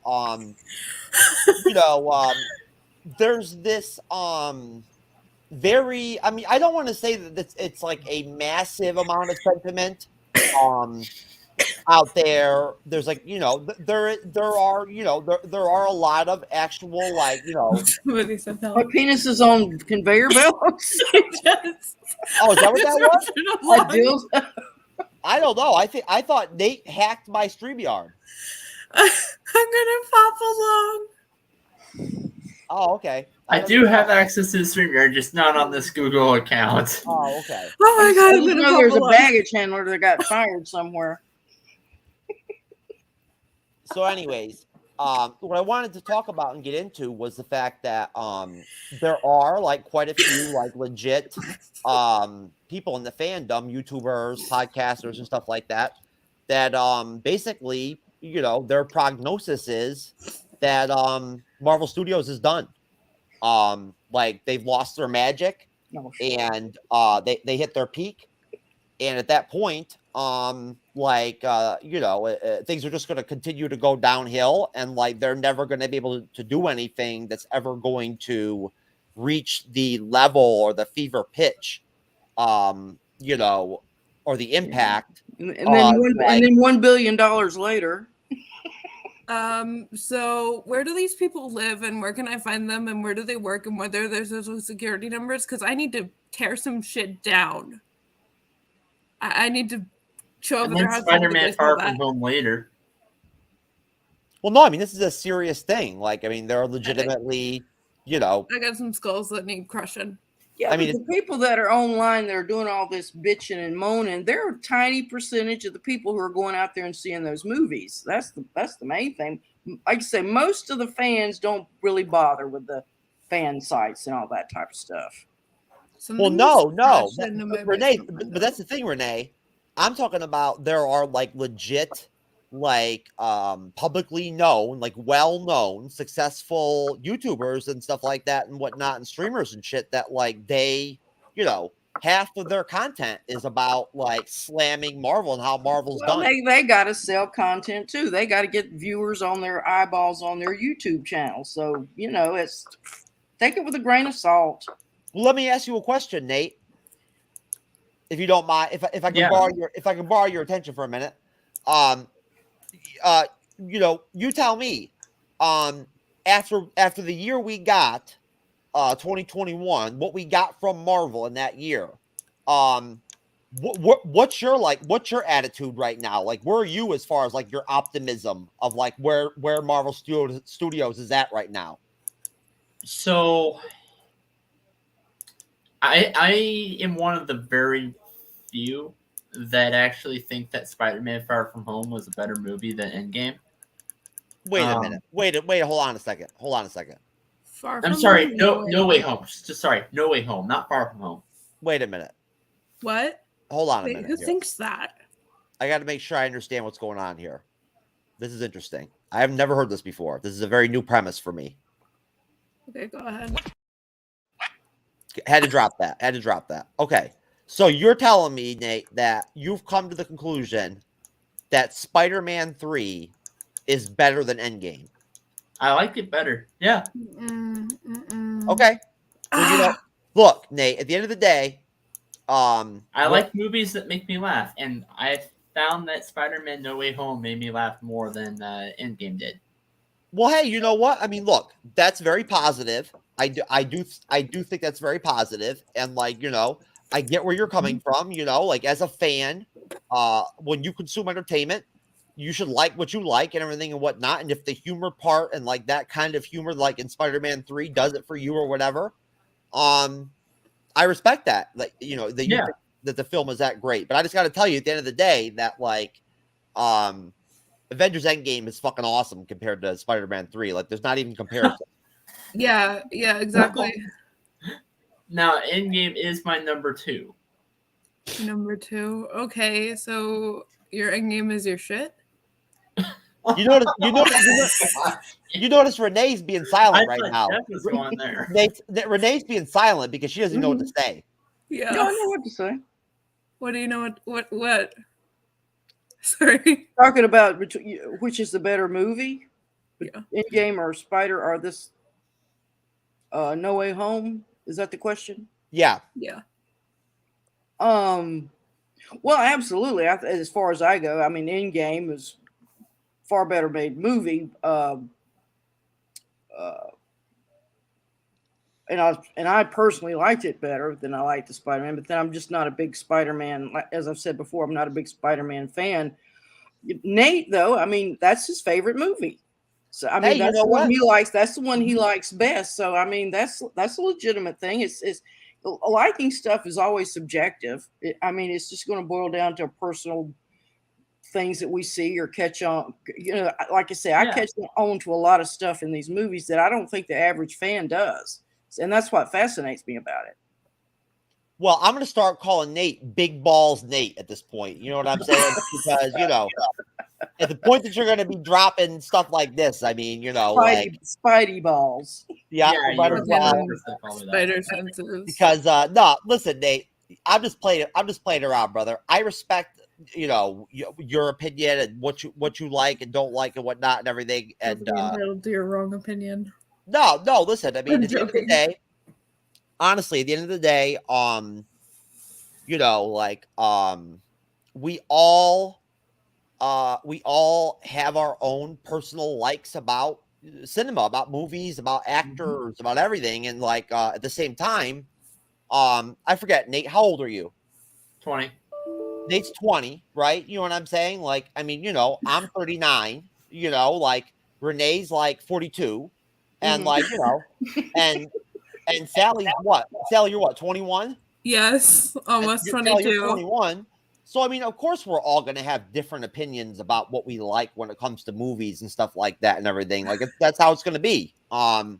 There's this very, I mean, I don't want to say that it's like a massive amount of sentiment out there. There's like, there are a lot of actual, like, Somebody said that. My penis is on conveyor belts. Oh, is that what that was? I I don't know. I thought Nate hacked my StreamYard. I'm gonna pop along. Oh, okay. I do have access to the StreamYard, just not on this Google account. Oh, okay. Oh my god, I'm gonna pop there's along. a baggage handler that got fired somewhere. So, anyways, what I wanted to talk about and get into was the fact that there are like quite a few like legit people in the fandom, YouTubers, podcasters, and stuff like that, that basically, their prognosis is that Marvel Studios is done. Like they've lost their magic, and they hit their peak, and at that point, things are just going to continue to go downhill, and like they're never going to be able to do anything that's ever going to reach the level or the fever pitch, or the impact. And then $1 billion later. So where do these people live, and where can I find them, and where do they work, and whether there's social security numbers? Because I need to tear some shit down. I need to show up And at their then house. Spider-Man Far From Home later. Well, no, I mean, this is a serious thing. Like, I mean, they're legitimately, I got some skulls that need crushing. Yeah, I mean, but the people that are online that are doing all this bitching and moaning, they're a tiny percentage of the people who are going out there and seeing those movies. That's the main thing. Like I say, most of the fans don't really bother with the fan sites and all that type of stuff. well, no, Renee, basement but window. that's the thing, Renee. I'm talking about there are like legit, like publicly known, like well-known, successful YouTubers and stuff like that and whatnot, and streamers and shit that like they, you know, half of their content is about like slamming Marvel and how Marvel's Well, done. they got to sell content too. They got to get viewers on their eyeballs on their YouTube channel. So it's take it with a grain of salt. Well, let me ask you a question, Nate. If you don't mind, if I can borrow your attention for a minute, you tell me, after the year we got, 2021, what we got from Marvel in that year, what's your attitude right now? Like, where are you as far as like your optimism of like where Marvel Studios is at right now? So I am one of the very few that actually think that Spider-Man Far From Home was a better movie than Endgame. Wait a minute. Wait, hold on a second. I'm sorry. No Way Home. Sorry. No Way Home, not Far From Home. Wait a minute. What? Hold on a Wait, minute. who here. thinks that? I got to make sure I understand what's going on here. This is interesting. I have never heard this before. This is a very new premise for me. Okay, go ahead. Had to drop that. Okay. So you're telling me, Nate, that you've come to the conclusion that Spider-Man 3 is better than Endgame. I like it better. Yeah. Okay. Well, look, Nate, at the end of the day, I like movies that make me laugh, and I found that Spider-Man No Way Home made me laugh more than Endgame did. Well, hey, you know what? I mean, look, that's very positive. I do think that's very positive, and like, I get where you're coming from. Like as a fan, when you consume entertainment, you should like what you like and everything and whatnot. And if the humor part and like that kind of humor, like in Spider-Man 3, does it for you or whatever, I respect that. Like, you think that the film is that great. But I just got to tell you, at the end of the day, that like, Avengers Endgame is fucking awesome compared to Spider-Man 3. Like, there's not even comparison. Yeah, exactly. Now, Endgame is my number 2. Number 2. Okay, so your Endgame is your shit? You notice Renee's being silent right now. Renee's being silent because she doesn't know what to say. Yeah. No, I know what to say. What do you know? What? Sorry. Talking about which is the better movie? Yeah. Endgame or Spider or this No Way Home? Is that the question? Yeah. Yeah. Well, absolutely. As far as I go, I mean, Endgame is far better made movie. And I personally liked it better than I liked the Spider-Man, but then I'm just not a big Spider-Man. As I've said before, I'm not a big Spider-Man fan. Nate, though, I mean, that's his favorite movie. So I mean, that's the one he likes. That's the one he likes best. So I mean, that's a legitimate thing. It's liking stuff is always subjective. It's just going to boil down to personal things that we see or catch on. Like I say, I catch on to a lot of stuff in these movies that I don't think the average fan does. And that's what fascinates me about it. Well, I'm going to start calling Nate Big Balls Nate at this point. You know what I'm saying? Because, at the point that you're going to be dropping stuff like this, I mean, Spidey balls. Yeah, spider senses. Because, no, listen, Nate, I'm just playing around, brother. I respect, your opinion and what you like and don't like and whatnot and everything. And entitled to your wrong opinion. No, listen, I mean, at the end of the day, honestly, at the end of the day, we all have our own personal likes about cinema, about movies, about actors, about everything. And like, at the same time, I forget, Nate, how old are you? 20. Nate's 20, right? You know what I'm saying? Like, I mean, I'm 39, like Renee's like 42. And like, and And Sally's what? Sally, you're what? 21. Yes, almost Sally, 22. you're 21. So I mean, of course, we're all going to have different opinions about what we like when it comes to movies and stuff like that and everything. Like that's how it's going to be. And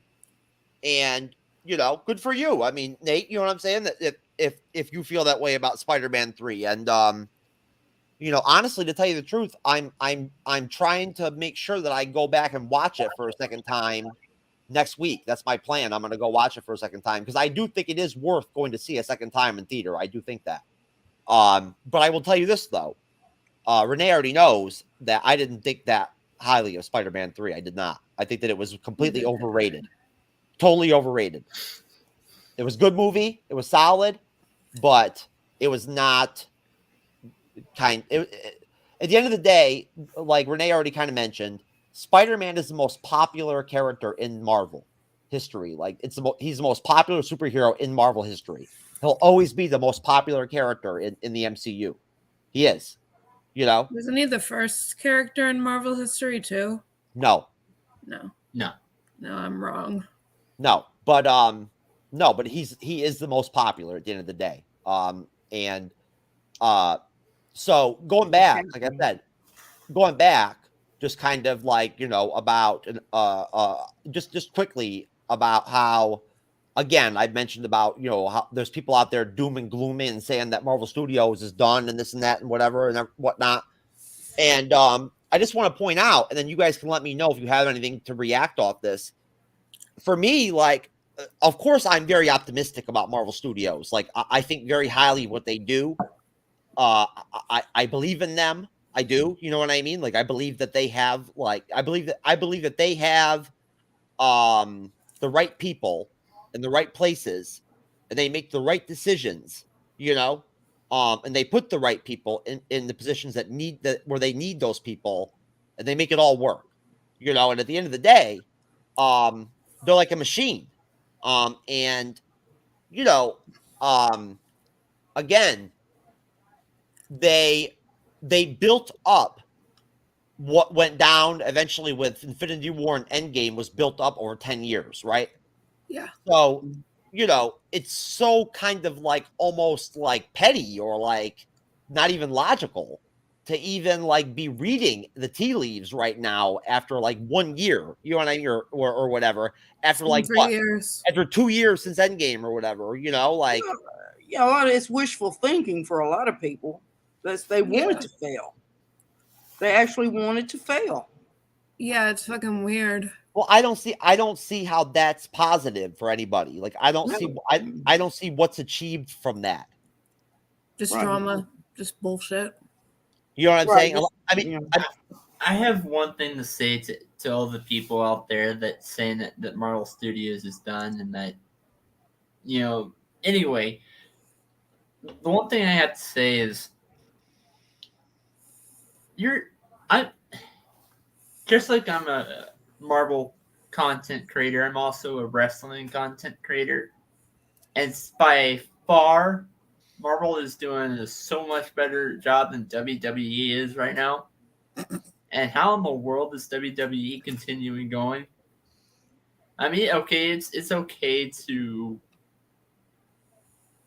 you know, good for you. I mean, Nate, you know what I'm saying? That if you feel that way about Spider-Man 3, and you know, honestly, to tell you the truth, I'm trying to make sure that I go back and watch it for a second time next week. That's my plan. I'm going to go watch it for a second time because I do think it is worth going to see a second time in theater. I do think that. But I will tell you this though, Renee already knows that I didn't think that highly of Spider-Man 3. I did not. I think that it was completely overrated. Totally overrated. It was a good movie. It was solid, but it was not at the end of the day, like Renee already kind of mentioned, Spider-Man is the most popular character in Marvel history. Like he's the most popular superhero in Marvel history. He'll always be the most popular character in the MCU. He is, you know. Isn't he the first character in Marvel history too? No, I'm wrong. no, but he is the most popular at the end of the day. So going back, like I said, just kind of like, you know, about just quickly about how, again, I've mentioned about, you know, how there's people out there doom and glooming and saying that Marvel Studios is done and this and that and whatever and whatnot. And I just want to point out, and then you guys can let me know if you have anything to react off this. For me, like, of course, I'm very optimistic about Marvel Studios. Like, I think very highly of what they do. I believe in them. I do. You know what I mean? Like, I believe that they have, like, I believe that they have the right people in the right places, and they make the right decisions, you know, and they put the right people in the positions where they need those people, and they make it all work, you know. And at the end of the day, they're like a machine, and you know, again, they built up what went down eventually with Infinity War and Endgame was built up over 10 years, right? Yeah. So, you know, it's so kind of like almost like petty or like not even logical to even like be reading the tea leaves right now after like 1 year, you know what I mean? Or whatever, after like 3 years. After 2 years since Endgame or whatever, you know, like. Yeah, a lot of it's wishful thinking for a lot of people. They want it to fail. They actually want it to fail. Yeah, it's fucking weird. Well, I don't see how that's positive for anybody. Like, I don't see what's achieved from that. Just drama, just bullshit. You know what I'm saying? I mean, I have one thing to say to all the people out there that saying that Marvel Studios is done and that, you know, anyway, the one thing I have to say is I'm just like I'm a Marvel content creator, I'm also a wrestling content creator. And by far, Marvel is doing a so much better job than WWE is right now. And how in the world is WWE continuing going? I mean, okay, it's okay to,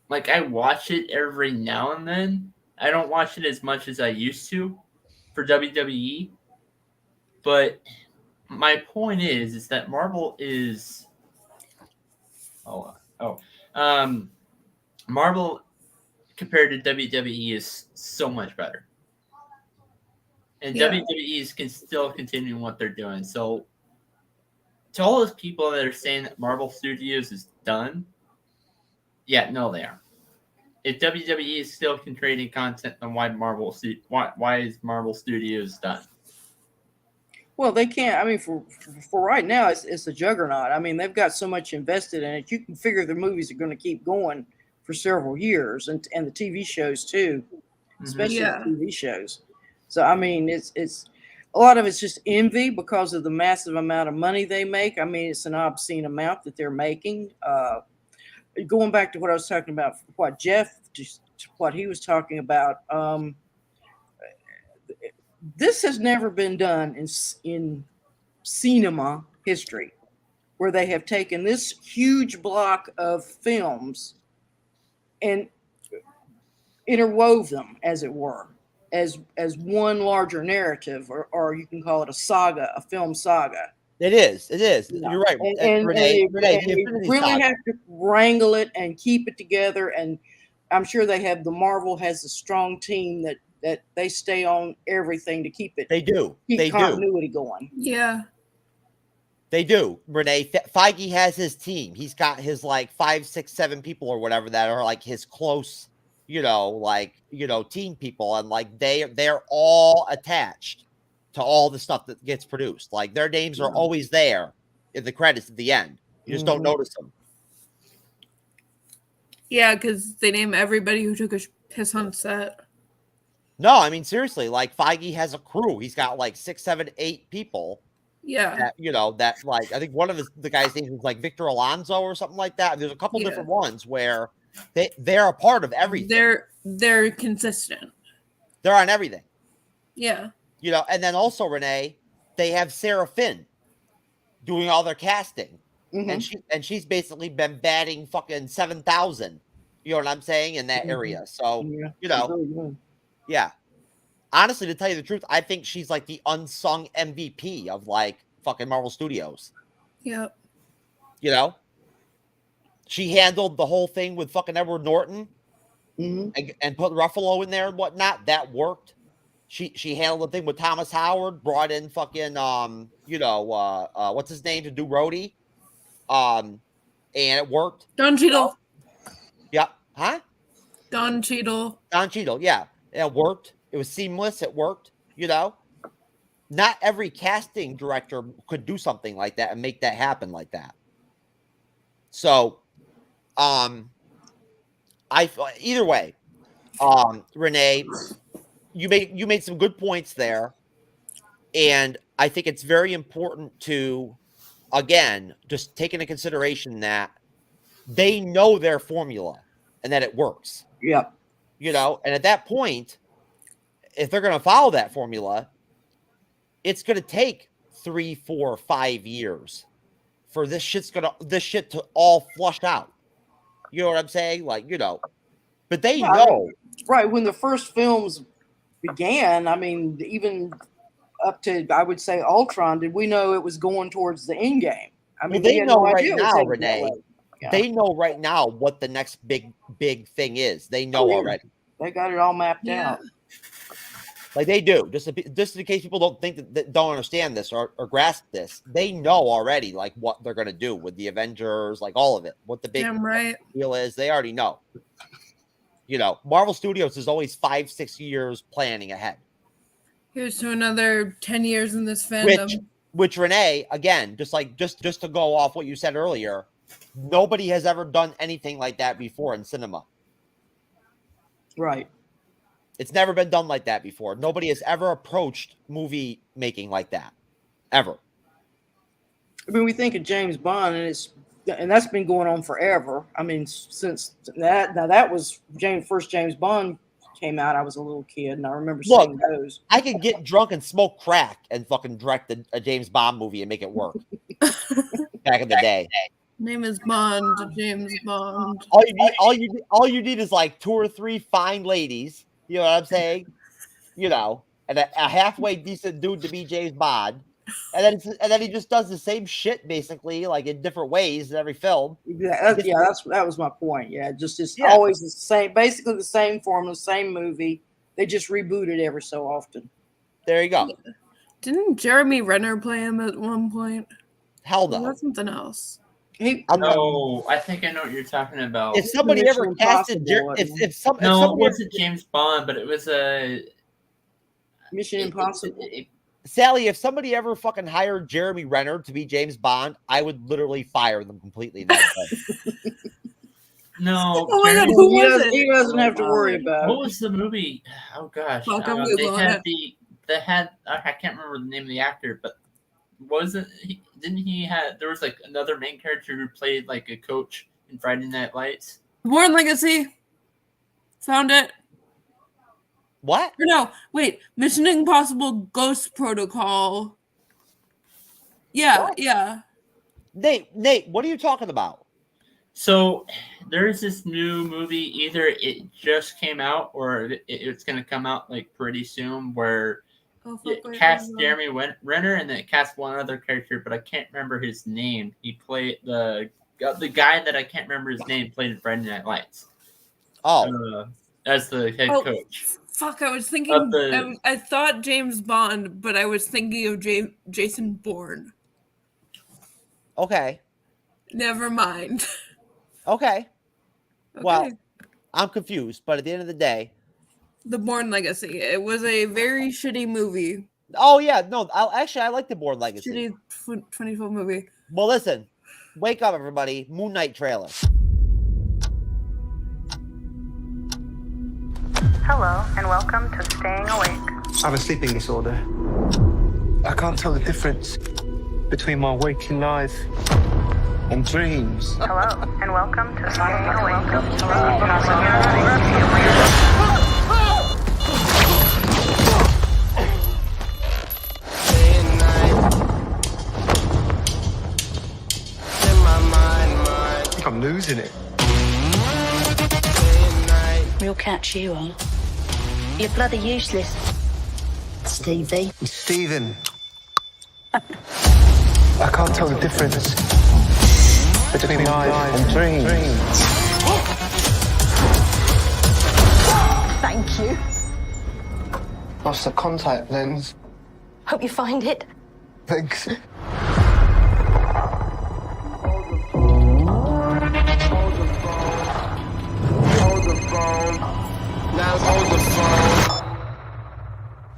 like, I watch it every now and then. I don't watch it as much as I used to for WWE. But my point is that Marvel is Marvel compared to WWE is so much better. And WWE is still continuing what they're doing. So to all those people that are saying that Marvel Studios is done, yeah, no, they aren't. If WWE is still creating content, then why is Marvel Studios done? Well, they can't. I mean, for right now, it's a juggernaut. I mean, they've got so much invested in it. You can figure the movies are going to keep going for several years, and the TV shows too, especially the TV shows. So, I mean, it's a lot of it's just envy because of the massive amount of money they make. I mean, it's an obscene amount that they're making. Going back to what I was talking about, what he was talking about. This has never been done in cinema history. where they have taken this huge block of films and interwove them, as it were, as one larger narrative, or you can call it a saga, a film saga. It is. Yeah. You're right, And Renee. they The Infinity really Saga. have to wrangle it and keep it together. And I'm sure the Marvel has a strong team that they stay on everything to keep it. They do. Keep They continuity going. Yeah. They do, Renee. Feige has his team. He's got his like 5, 6, 7 people or whatever that are like his close, team people, and like they're all attached to all the stuff that gets produced. Like their names are always there in the credits at the end. You just don't notice them. Yeah, because they name everybody who took a piss on set. No, I mean seriously. Like Feige has a crew. He's got like 6, 7, 8 people. Yeah. That like I think one of the guys' names was like Victor Alonso or something like that. There's a couple different ones where they're a part of everything. They're consistent. They're on everything. Yeah. And then also Renee, they have Sarah Finn doing all their casting, and she's basically been batting fucking 7,000. You know what I'm saying, in that area. So yeah. Honestly, to tell you the truth, I think she's like the unsung MVP of like fucking Marvel Studios. Yep. She handled the whole thing with fucking Edward Norton and put Ruffalo in there and whatnot. That worked. She handled the thing with Thomas Howard, brought in fucking what's his name to do Rhodey. And it worked. Don Cheadle. Yep. Huh? Don Cheadle. Yeah. It worked. It was seamless. It worked. Not every casting director could do something like that and make that happen like that. So, either way, Renee, you made some good points there, and I think it's very important to, again, just take into consideration that they know their formula and that it works. Yeah. And at that point, if they're going to follow that formula, it's going to take 3, 4, 5 years for this shit to all flush out. You know what I'm saying? Like, but they know. Right. When the first films began, I mean, even up to, I would say, Ultron, did we know it was going towards the end game? I mean, they know right idea now, Renee. Yeah. They know right now what the next big thing is. They know already. They got it all mapped out. Like they do. Just in case people don't understand this or grasp this, they know already like what they're gonna do with the Avengers, like all of it. What the big deal is, they already know. Marvel Studios is always 5, 6 years planning ahead. Here's to another 10 years in this fandom. Which Renee, again, just to go off what you said earlier, nobody has ever done anything like that before in cinema. Right. It's never been done like that before. Nobody has ever approached movie making like that, ever. I mean, we think of James Bond, and that's been going on forever. I mean, since that. Now that was first James Bond came out. I was a little kid, and I remember seeing those. I could get drunk and smoke crack and fucking direct a James Bond movie and make it work. Back in the day. Name is Bond, James Bond. All you need is like 2 or 3 fine ladies. You know what I'm saying? And a halfway decent dude to be James Bond, and then he just does the same shit basically, like in different ways in every film. That was my point. Yeah, it's always the same, basically the same formula, the same movie. They just reboot it every so often. There you go. Didn't Jeremy Renner play him at one point? Hell no. That's something else. No, I think I know what you're talking about. If somebody ever casted, it wasn't James Bond, but it was a Mission Impossible. Sally, if somebody ever fucking hired Jeremy Renner to be James Bond, I would literally fire them completely. No, oh my God, who was it? He doesn't have to worry about it. What was the movie? Oh gosh, they had I can't remember the name of the actor, but didn't he have? There was like another main character who played like a coach in Friday Night Lights. Born Legacy. Found it. What? Or no, wait. Mission Impossible Ghost Protocol. Yeah, what? yeah. Nate, what are you talking about? So there's this new movie. Either it just came out or it's going to come out like pretty soon. Where it cast Jeremy Renner and then it cast one other character, but I can't remember his name. He played the guy that I can't remember his name. Played in Friday Night Lights. Oh, as the head coach. Fuck! I was thinking. I thought James Bond, but I was thinking of Jason Bourne. Okay. Never mind. Okay. Well, I'm confused, but at the end of the day, The Bourne Legacy. It was a very shitty movie. Oh yeah, no, I like the Bourne Legacy. Shitty 2012 movie. Well, listen, wake up, everybody! Moon Knight trailer. Hello, and welcome to Staying Awake. I have a sleeping disorder. I can't tell the difference between my waking life and dreams. Hello, and welcome to Staying Awake. I think I'm losing it. Real catch you on. You're bloody useless. Stevie. Stephen. I can't tell the difference between life and dreams. Thank you. Lost the contact lens. Hope you find it. Thanks. Now hold the phone.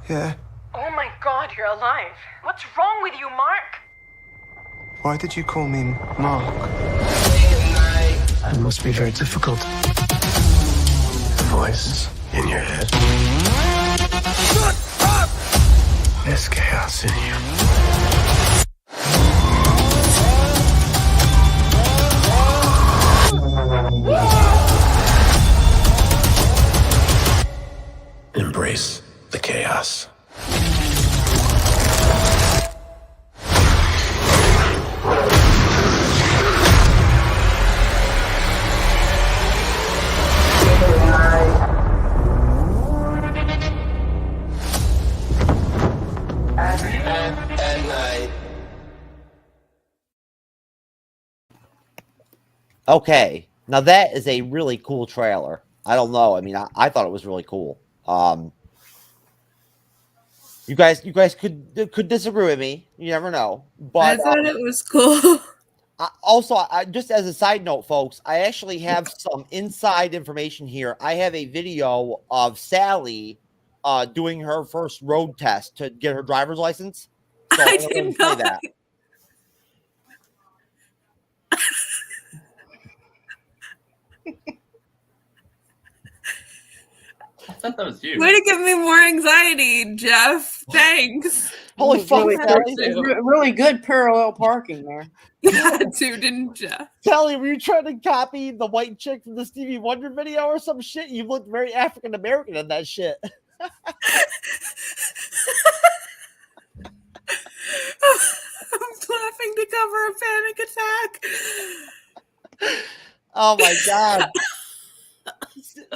Yeah. Oh my God, you're alive. What's wrong with you, Mark? Why did you call me Mark? It must be very difficult. The voice in your head. Shut up! There's chaos in you. Embrace the chaos. At night. Okay, now that is a really cool trailer. I don't know. I mean, I thought it was really cool. You guys could disagree with me. You never know. But I thought it was cool. Also, just as a side note, folks, I actually have some inside information here. I have a video of Sally doing her first road test to get her driver's license. So I didn't know that. I thought that was you. Way to give me more anxiety, Jeff. Thanks. Holy fuck, really good parallel parking there. Yeah, too, didn't Jeff? Sally, were you trying to copy the white chick from the Stevie Wonder video or some shit? You looked very African American in that shit. I'm laughing to cover a panic attack. Oh my god.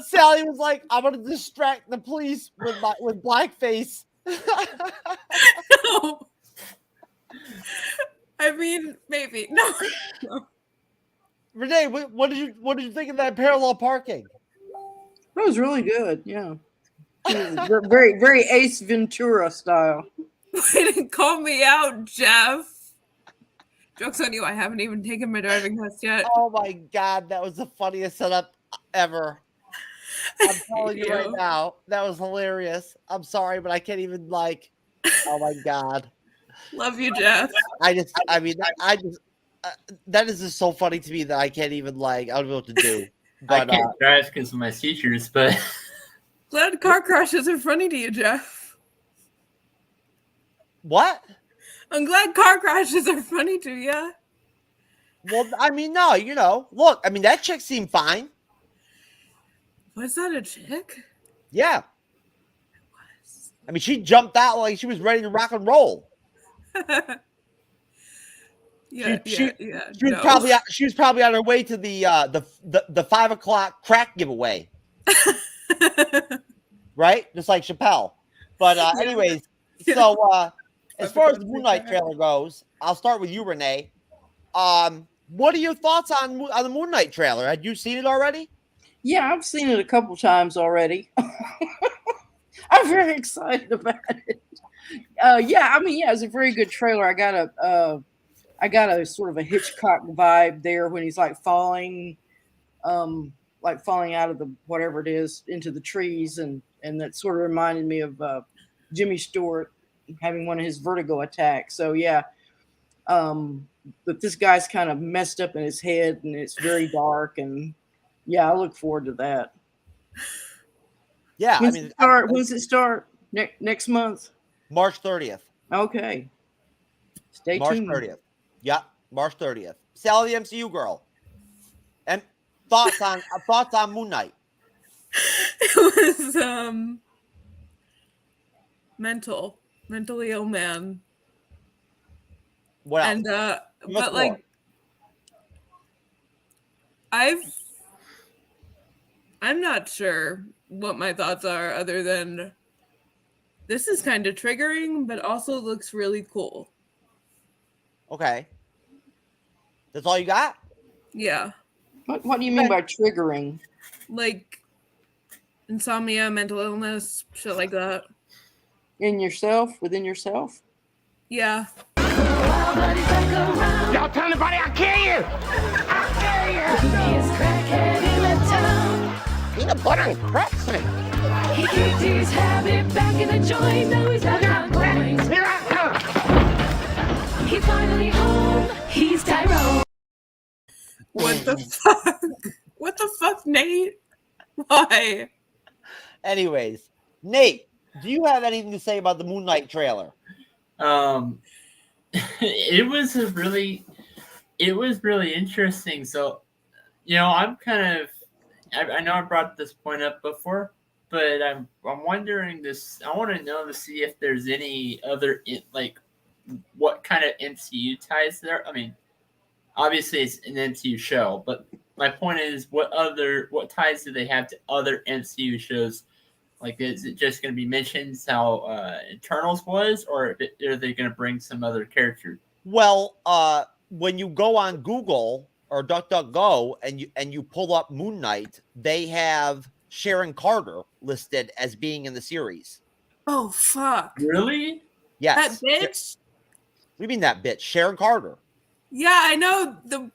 Sally was like, I'm gonna distract the police with blackface. No. I mean, maybe. No. Renee, what did you think of that parallel parking? That was really good. Yeah. Very, very Ace Ventura style. Way to call me out, Jeff. Joke's on you. I haven't even taken my driving test yet. Oh my god, that was the funniest setup ever. I'm telling you right now, that was hilarious. I'm sorry, but I can't even oh my god. Love you, Jeff. that is just so funny to me that I can't even I don't know what to do. But, I can't drive because of my seizures, but glad car crashes are funny to you, Jeff. What? I'm glad car crashes are funny to you. Well, I mean, no, look, I mean, that chick seemed fine. Was that a chick? Yeah. It was. I mean, she jumped out like she was ready to rock and roll. Yeah, She was no. probably on her way to the 5 o'clock crack giveaway. Right? Just like Chappelle. But anyways, so as far as the Moon Knight trailer goes, I'll start with you, Renee. What are your thoughts on the Moon Knight trailer? Had you seen it already? Yeah, I've seen it a couple times already. I'm very excited about it. Yeah, I mean, yeah, it's a very good trailer. I got a sort of a Hitchcock vibe there when he's like falling out of the whatever it is into the trees, and that sort of reminded me of Jimmy Stewart having one of his vertigo attacks. So yeah, but this guy's kind of messed up in his head, and it's very dark, and yeah, I look forward to that. Yeah, when's it start? Next month, March 30th. Okay, stay tuned. March 30th. Yeah, March 30th. Sally, the MCU girl. And thoughts on Moon Knight? It was mentally ill man. What else? And but like I'm not sure what my thoughts are other than this is kind of triggering, but also looks really cool. Okay. That's all you got? Yeah. What do you mean by triggering? Like insomnia, mental illness, shit like that. Within yourself? Yeah. Y'all tell anybody I'll kill you! Peanut butter and crack snake. He kicked his habit back in the joint, now he's back on point. Here I come! He's finally home, he's Tyrone. What the fuck? What the fuck, Nate? Why? Anyways, Nate, do you have anything to say about the Moon Knight trailer? It was really interesting. So, I'm kind of, I know I brought this point up before, but I'm wondering this. I want to know to see if there's any other what kind of MCU ties there. I mean, obviously it's an MCU show, but my point is, what ties do they have to other MCU shows? Like, is it just going to be mentions how Eternals was, or are they going to bring some other character? Well, when you go on Google or DuckDuckGo and you pull up Moon Knight, they have Sharon Carter listed as being in the series. Oh fuck! Really? Yes. That bitch. What do you mean that bitch? Sharon Carter. Yeah, I know the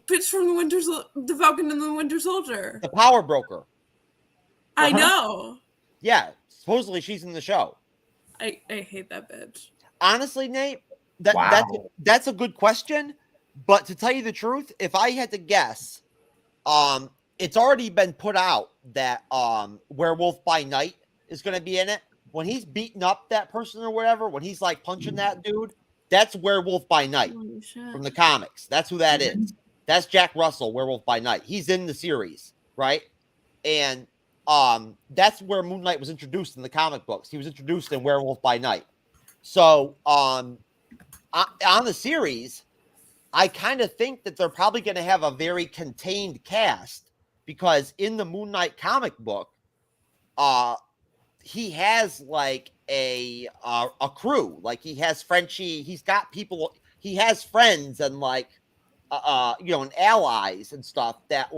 bitch from the Falcon and the Winter Soldier. The power broker. I know. Yeah, supposedly she's in the show. I hate that bitch. Honestly, Nate, Wow. that's a good question. But to tell you the truth, if I had to guess, it's already been put out that Werewolf by Night is going to be in it. When he's beating up that person or whatever, when he's like punching that dude, that's Werewolf by Night from the comics. That's who that is. That's Jack Russell, Werewolf by Night. He's in the series, right? And that's where Moon Knight was introduced in the comic books. He was introduced in Werewolf by Night. So on the series, I kind of think that they're probably going to have a very contained cast, because in the Moon Knight comic book, he has like a crew. Like, he has Frenchie, he's got people, he has friends and like and allies and stuff that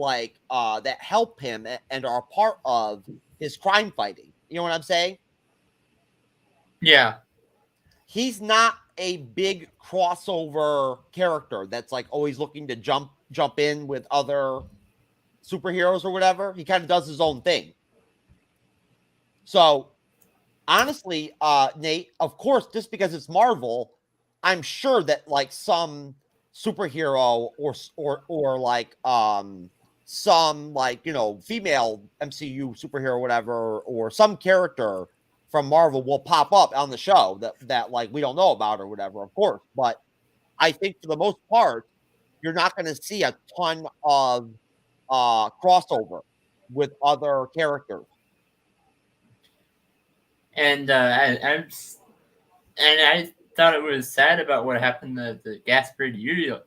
that help him and are part of his crime fighting. You know what I'm saying? Yeah. He's not a big crossover character that's like always looking to jump in with other superheroes or whatever. He kind of does his own thing. So honestly, Nate, of course, just because it's Marvel, I'm sure that like some superhero or like some like female MCU superhero or whatever, or some character from Marvel will pop up on the show that like we don't know about or whatever, of course. But I think for the most part, you're not going to see a ton of crossover with other characters. And thought it was sad about what happened to the Gaspard Uriel.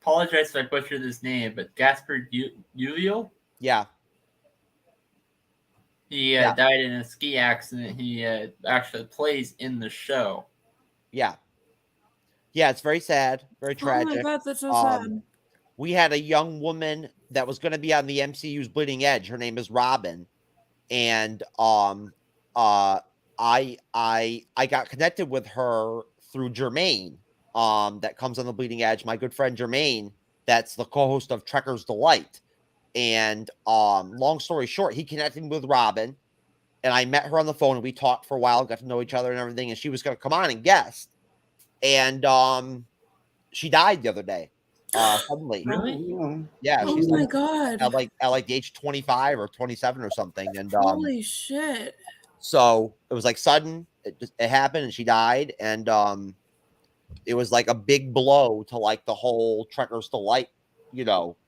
Apologize if I butchered his name, but Gaspard Uriel. Yeah. He died in a ski accident. He actually plays in the show. Yeah. Yeah, it's very sad, very tragic. Oh my god, that's so sad. We had a young woman that was going to be on the MCU's Bleeding Edge. Her name is Robin, and I got connected with her through Jermaine, that comes on the Bleeding Edge. My good friend Jermaine, that's the co-host of Trekker's Delight. And long story short, he connected me with Robin, and I met her on the phone, and we talked for a while, got to know each other and everything. And she was going to come on and guest, and she died the other day. Suddenly. Really? Yeah. Oh She's my god. at like the age 25 or 27 or something. And Holy shit. so it was like sudden. It happened, and she died, and it was like a big blow to like the whole Trekker's Delight,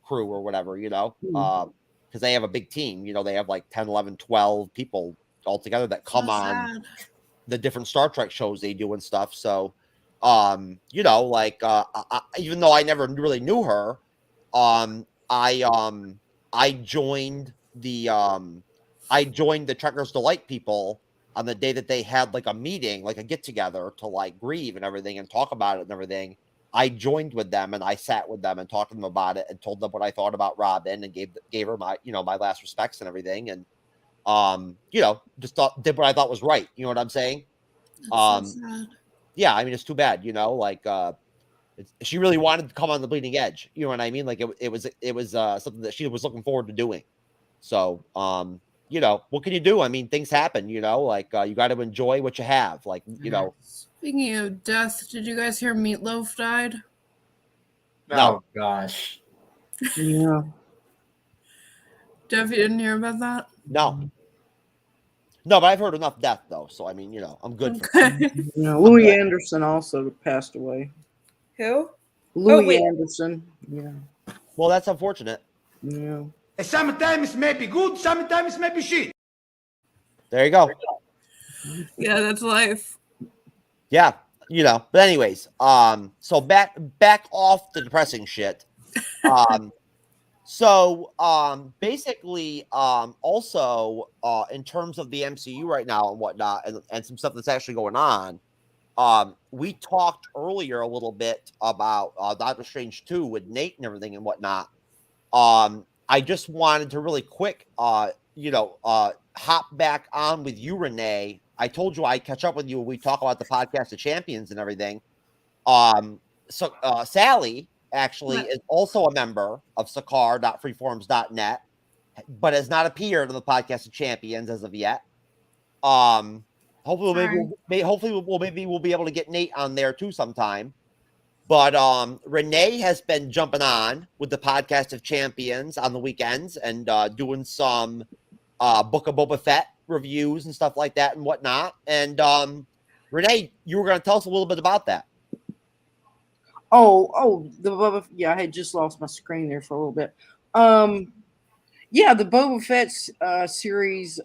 crew or whatever, because they have a big team. They have like 10, 11, 12 people all together that come on the different Star Trek shows they do and stuff. So, even though I never really knew her, I joined the Trekker's Delight people on the day that they had like a meeting, like a get together to like grieve and everything and talk about it and everything. I joined with them, and I sat with them and talked to them about it and told them what I thought about Robin, and gave her my, my last respects and everything. And, just did what I thought was right. You know what I'm saying? That's so sad. Yeah, I mean, it's too bad, she really wanted to come on the Bleeding Edge. You know what I mean? Like it was something that she was looking forward to doing. So, what can you do? I mean, things happen, you got to enjoy what you have. Like, Speaking of death, did you guys hear Meatloaf died? No. Oh gosh. Yeah. Jeff, you didn't hear about that? No, but I've heard enough death though. So, I mean, I'm good. Louis Anderson also passed away. Who? Louis Anderson. Yeah. Well, that's unfortunate. Yeah. Sometimes it may be good, sometimes it may be shit. There you go. Yeah, that's life. Yeah, but anyways, so back off the depressing shit. Basically, also, in terms of the MCU right now and whatnot, and some stuff that's actually going on, we talked earlier a little bit about Doctor Strange 2 with Nate and everything and whatnot. I just wanted to really quick, hop back on with you, Renee. I told you I'd catch up with you when we talk about the podcast of champions and everything. So Sally actually is also a member of Sakar.freeforums.net, but has not appeared on the podcast of champions as of yet. Hopefully we'll be able to get Nate on there too sometime. But Renee has been jumping on with the podcast of champions on the weekends and doing some Book of Boba Fett reviews and stuff like that and whatnot. And Renee, you were going to tell us a little bit about that. The Boba. Yeah, I had just lost my screen there for a little bit. The Boba Fett series.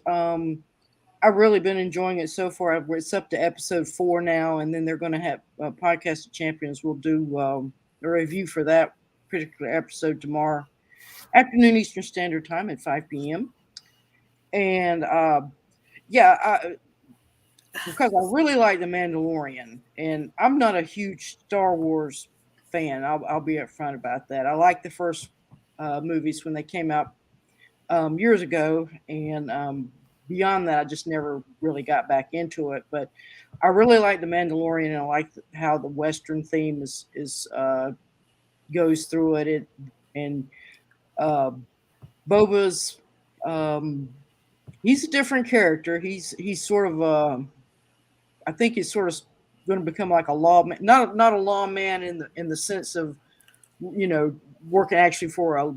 I've really been enjoying it so far. It's up to episode 4 now, and then they're going to have Podcast of Champions. We'll do a review for that particular episode tomorrow afternoon Eastern Standard Time at 5 p.m. And because I really like The Mandalorian, and I'm not a huge Star Wars fan. I'll be upfront about that. I like the first movies when they came out years ago, and beyond that, I just never really got back into it. But I really like The Mandalorian, and I like how the Western theme is goes through it. Boba's he's a different character. He's sort of I think he's sort of going to become like a lawman, not a lawman in the sense of working actually for a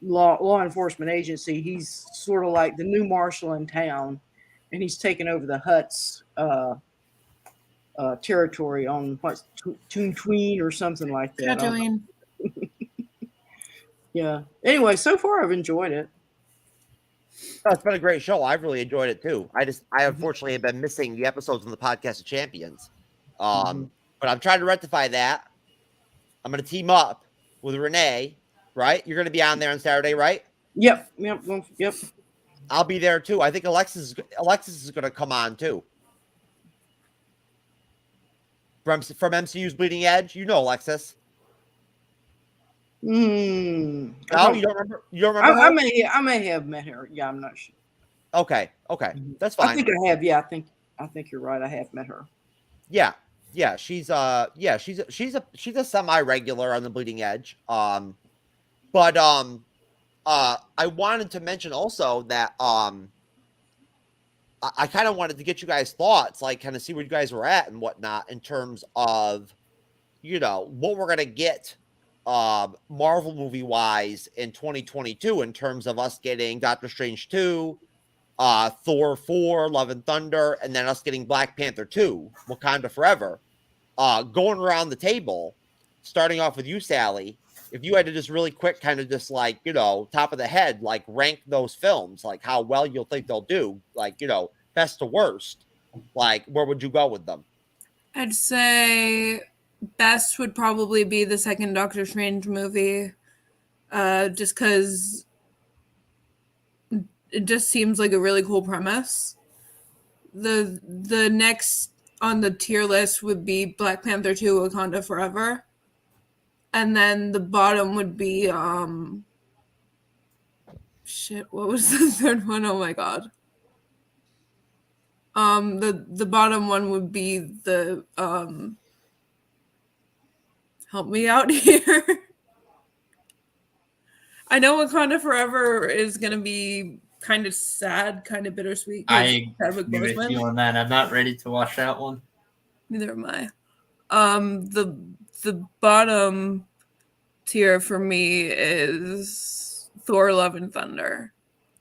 law enforcement agency. He's sort of like the new marshal in town, and he's taken over the Hutt's territory on what's Tatooine or something like that. Tatooine. Yeah. Anyway, so far I've enjoyed it. It's been a great show. I've really enjoyed it too. I unfortunately have been missing the episodes on the Podcast of Champions. But I'm trying to rectify that. I'm going to team up with Renee, right? You're going to be on there on Saturday, right? Yep. I'll be there too. I think Alexis is going to come on too. From MCU's Bleeding Edge. You know Alexis. No, you don't remember? You don't remember? I may have met her. Yeah, I'm not sure. Okay, that's fine. I think I have. Yeah, I think you're right. I have met her. Yeah, she's a semi-regular on the Bleeding Edge. I wanted to mention also that I kind of wanted to get you guys' thoughts, like kind of see where you guys were at and whatnot in terms of, what we're gonna get Marvel movie wise in 2022 in terms of us getting Doctor Strange 2, Thor 4, Love and Thunder, and then us getting Black Panther 2, Wakanda Forever. Going around the table, starting off with you, Sally, if you had to just really quick kind of just like, top of the head, like rank those films, like how well you'll think they'll do, like, best to worst, like where would you go with them? I'd say best would probably be the second Doctor Strange movie, just because it just seems like a really cool premise. The next on the tier list would be Black Panther 2, Wakanda Forever. And then the bottom would be what was the third one? Oh my god. The bottom one would be the help me out here. I know Wakanda Forever is gonna be kind of sad, kind of bittersweet. I agree with you on that. I'm not ready to watch that one. Neither am I. The bottom tier for me is Thor: Love and Thunder,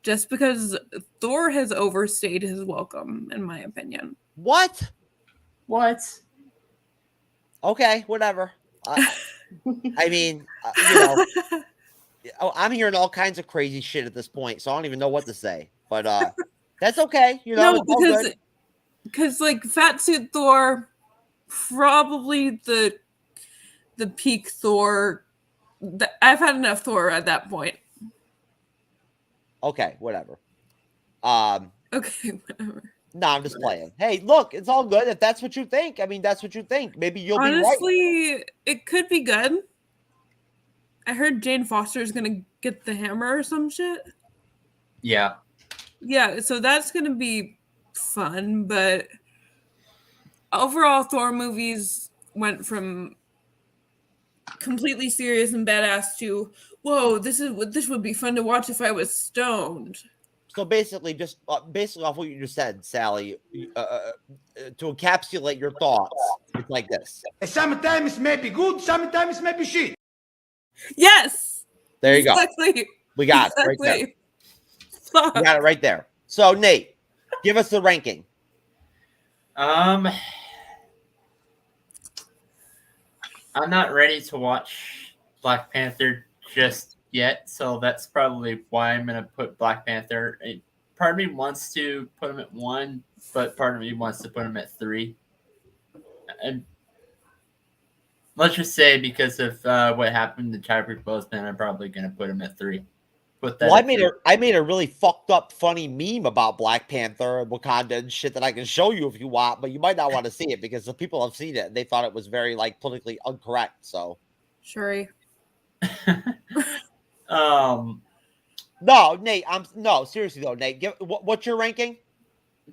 just because Thor has overstayed his welcome, in my opinion. What? Okay, whatever. I mean, I'm hearing all kinds of crazy shit at this point, so I don't even know what to say. But that's okay. No, because like Fat Suit Thor, probably the peak Thor. I've had enough Thor at that point. Okay, whatever. Okay, whatever. No, I'm just playing. Hey, look, it's all good. If that's what you think, I mean, that's what you think. Maybe you'll be right. Honestly, it could be good. I heard Jane Foster is going to get the hammer or some shit. Yeah. Yeah, so that's going to be fun, but overall, Thor movies went from completely serious and badass to, whoa, this would be fun to watch if I was stoned. So basically, just basically off what you just said, Sally, to encapsulate your thoughts, it's like this. Sometimes it may be good, sometimes it may be shit. Yes. There you exactly. go. We got it right there. Fuck. We got it right there. So Nate, give us the ranking. I'm not ready to watch Black Panther just yet, so that's probably why I'm gonna put Black Panther. Part of me wants to put him at 1, but part of me wants to put him at 3. And let's just say because of what happened to Chadwick Boseman, I'm probably gonna put him at 3. Well, I made a really fucked up, funny meme about Black Panther and Wakanda and shit that I can show you if you want, but you might not want to see it because the people have seen it and they thought it was very like politically incorrect. So, sure. No, Nate. No, seriously though, Nate. What's your ranking?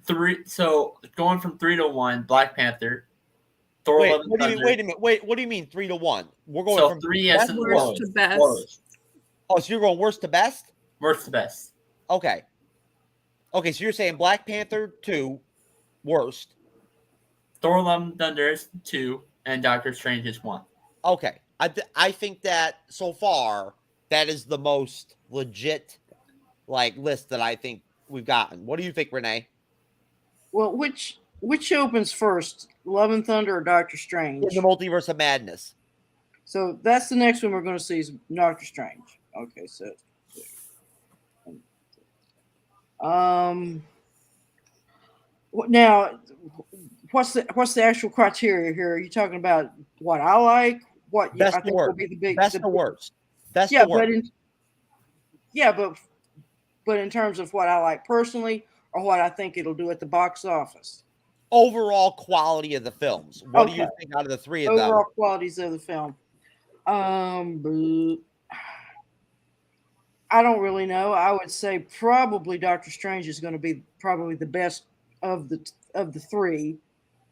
3. So going from 3 to 1, Black Panther. Thor: Wait, Love and Thunder. wait a minute. What do you mean 3 to 1? We're going so from 3 as in worst to best. Lowest. Oh, so you're going worst to best? Worst to best. Okay. Okay, so you're saying Black Panther 2, worst. Thor: Love and Thunder is 2, and Doctor Strange is 1. Okay. I think that so far that is the most legit like list that I think we've gotten. What do you think, Renee? Well, which opens first, Love and Thunder or Doctor Strange? In the Multiverse of Madness. So that's the next one we're going to see is Doctor Strange. Okay, so Now, what's the actual criteria here? Are you talking about what I like? What Best I or think will worst. be the big Best the or worst. Best yeah, or worst. but in terms of what I like personally, or what I think it'll do at the box office. Overall quality of the films. What do Okay. you think out of the three of Overall them? qualities of the film. I don't really know. I would say probably Doctor Strange is going to be probably the best of the three,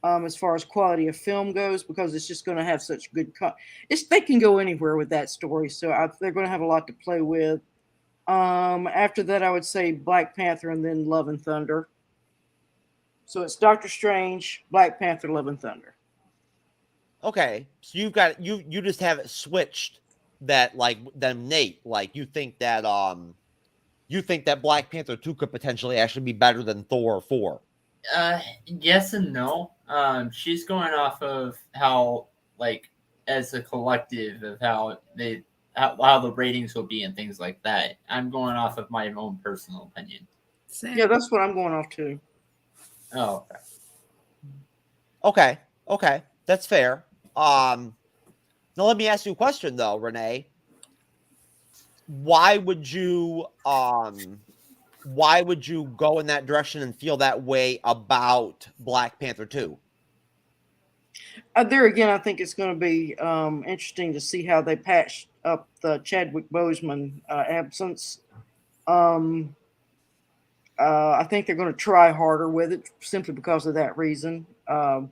as far as quality of film goes, because it's just going to have such good. They can go anywhere with that story, so they're going to have a lot to play with. After that, I would say Black Panther and then Love and Thunder. So it's Doctor Strange, Black Panther, Love and Thunder. Okay, so you just have it switched that like then Nate, like you think that Black Panther 2 could potentially actually be better than Thor 4. Yes and no. She's going off of how, like, as a collective of how the ratings will be and things like that. I'm going off of my own personal opinion. Yeah, that's what I'm going off to. Oh, okay. Okay, that's fair. Now let me ask you a question though, Renee. Why would you go in that direction and feel that way about Black Panther 2? There again, I think it's going to be interesting to see how they patch up the Chadwick Boseman absence. I think they're going to try harder with it simply because of that reason. I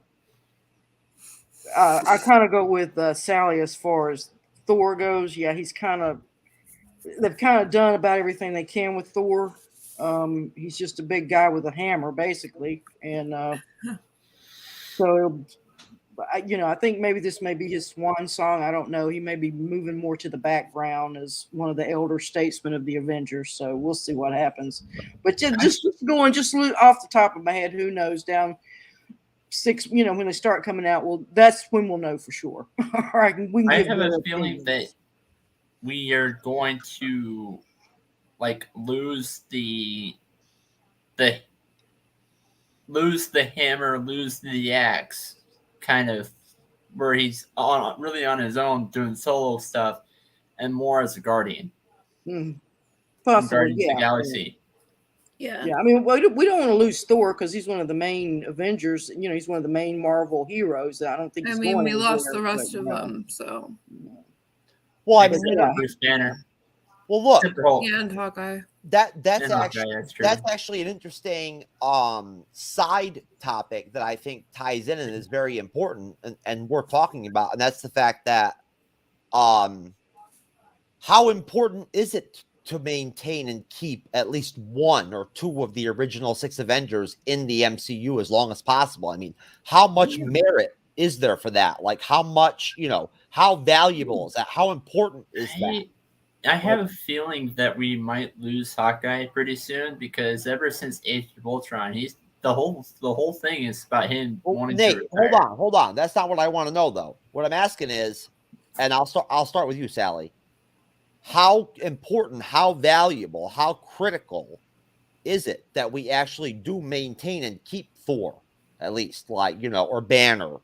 kind of go with Sally as far as Thor goes. Yeah, they've kind of done about everything they can with Thor. He's just a big guy with a hammer, basically, and so I think maybe this may be his swan song. I don't know. He may be moving more to the background as one of the elder statesmen of the Avengers. So we'll see what happens. But just going off the top of my head, who knows? Down 6, when they start coming out, well, that's when we'll know for sure. All right, I have a feeling that we are going to lose the hammer, lose the axe, kind of, where he's really on his own doing solo stuff, and more as a guardian. Possibly, Guardians of yeah. the Galaxy. Yeah. I mean, we don't want to lose Thor because he's one of the main Avengers. He's one of the main Marvel heroes. I don't think. I He's mean, going we lost anywhere, the rest of them, so. Well, I mean, Bruce Banner. Well, look, Yeah, and Hawkeye. That's Hawkeye, actually an interesting side topic that I think ties in and is very important and worth talking about, and that's the fact that how important is it to maintain and keep at least one or two of the original 6 Avengers in the MCU as long as possible? I mean, how much merit is there for that? Like, how much, how valuable is that? How important is that? I have a feeling that we might lose Hawkeye pretty soon, because ever since Age of Ultron, he's the whole thing is about him wanting Nate, to retire. hold on. That's not what I want to know, though. What I'm asking is, and I'll start with you, Sally. How important, how valuable, how critical is it that we actually do maintain and keep Thor, at least, or Banner,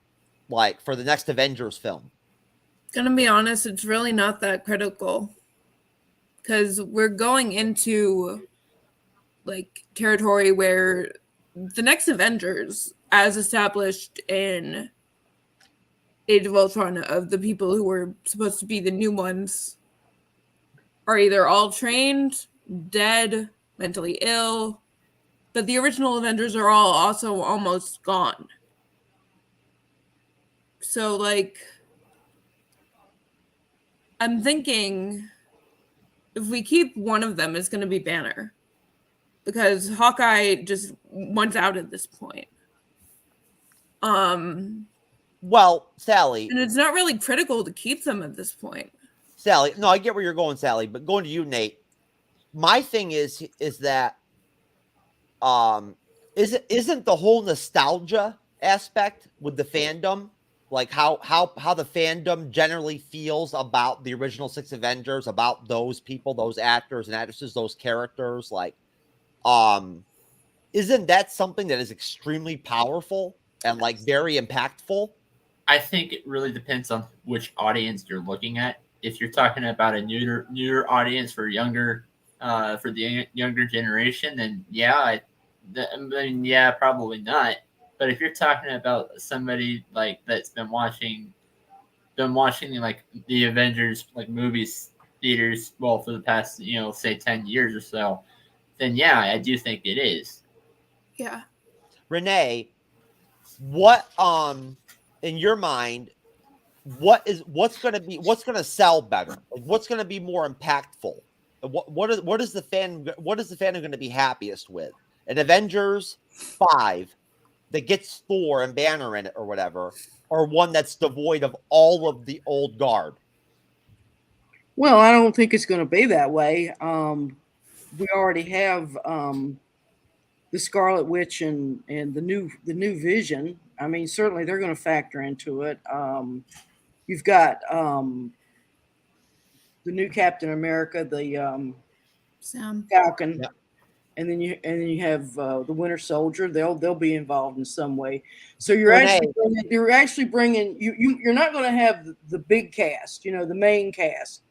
for the next Avengers film? Gonna be honest, it's really not that critical, because we're going into territory where the next Avengers, as established in Age of Ultron, of the people who were supposed to be the new ones, are either all trained, dead, mentally ill, but the original Avengers are all also almost gone. So, I'm thinking if we keep one of them, it's going to be Banner, because Hawkeye just wants out at this point. Well, Sally, and it's not really critical to keep them at this point. Sally, no, I get where you're going, Sally, but going to you, Nate. My thing is that isn't the whole nostalgia aspect with the fandom, how the fandom generally feels about the original 6 Avengers, about those people, those actors and actresses, those characters, isn't that something that is extremely powerful and like very impactful? I think it really depends on which audience you're looking at. If you're talking about a newer audience for the younger generation, then yeah, yeah, probably not. But if you're talking about somebody like that's been watching like the Avengers like movies theaters, well, for the past say 10 years or so, then yeah, I do think it is. Yeah. Renee, what in your mind, what's gonna sell better? Like, what's gonna be more impactful? What is the fandom gonna be happiest with? An Avengers 5 that gets Thor and Banner in it or whatever, or one that's devoid of all of the old guard? Well, I don't think it's going to be that way. We already have the Scarlet Witch and the new Vision. I mean, certainly they're going to factor into it. You've got the new Captain America, the Falcon, Yeah. and then you have the Winter Soldier. They'll be involved in some way. So you're Renee. actually bringing you're not going to have the big cast, the main cast,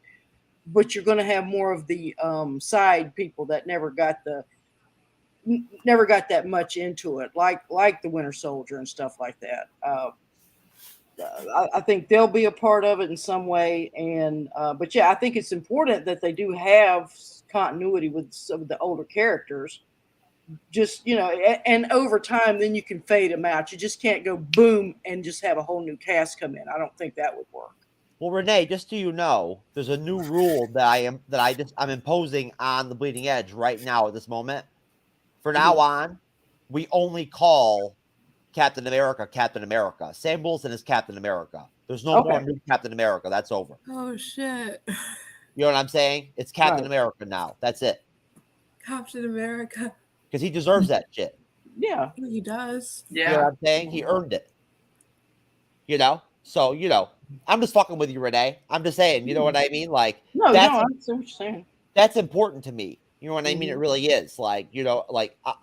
but you're going to have more of the side people that never got that much into it, like the Winter Soldier and stuff like that. I think they'll be a part of it in some way, and but yeah, I think it's important that they do have continuity with some of the older characters. Just and over time, then you can fade them out. You just can't go boom and just have a whole new cast come in. I don't think that would work. Well, Renee, just so you know, there's a new rule that I'm imposing on the Bleeding Edge right now at this moment. For now on, we only call Captain America Captain America. Sam Wilson is Captain America. There's no more new Captain America. That's over. Oh shit. You know what I'm saying? It's Captain America now. That's it. Captain America. Because he deserves that shit. Yeah. He does. You know what I'm saying? He earned it. So, I'm just fucking with you, Renee. I'm just saying, you know what I mean? Like, I see what you're saying. That's important to me. You know what I mean? It really is. Like,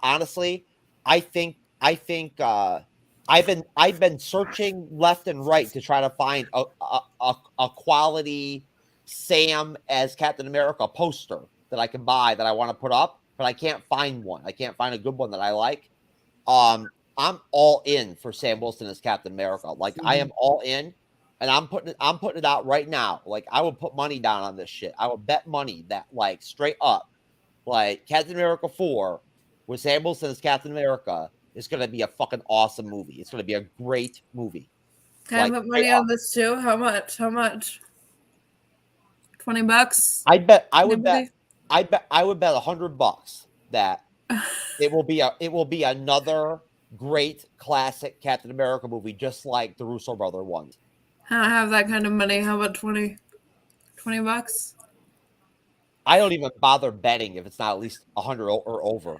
honestly, I think I've been searching left and right to try to find a quality Sam as Captain America poster that I can buy that I want to put up, but I can't find one. I can't find a good one that I like. I'm all in for Sam Wilson as Captain America. Like, I am all in, and I'm putting it out right now. Like, I would put money down on this shit. I would bet money that, like, straight up, like, Captain America 4 with Sam Wilson as Captain America is going to be a fucking awesome movie. It's going to be a great movie. Can I put money on this too? How much? $20? I bet I would bet $100 that it will be another great classic Captain America movie, just like the Russo brother ones. I don't have that kind of money. How about $20? I don't even bother betting if it's not at least 100 or over.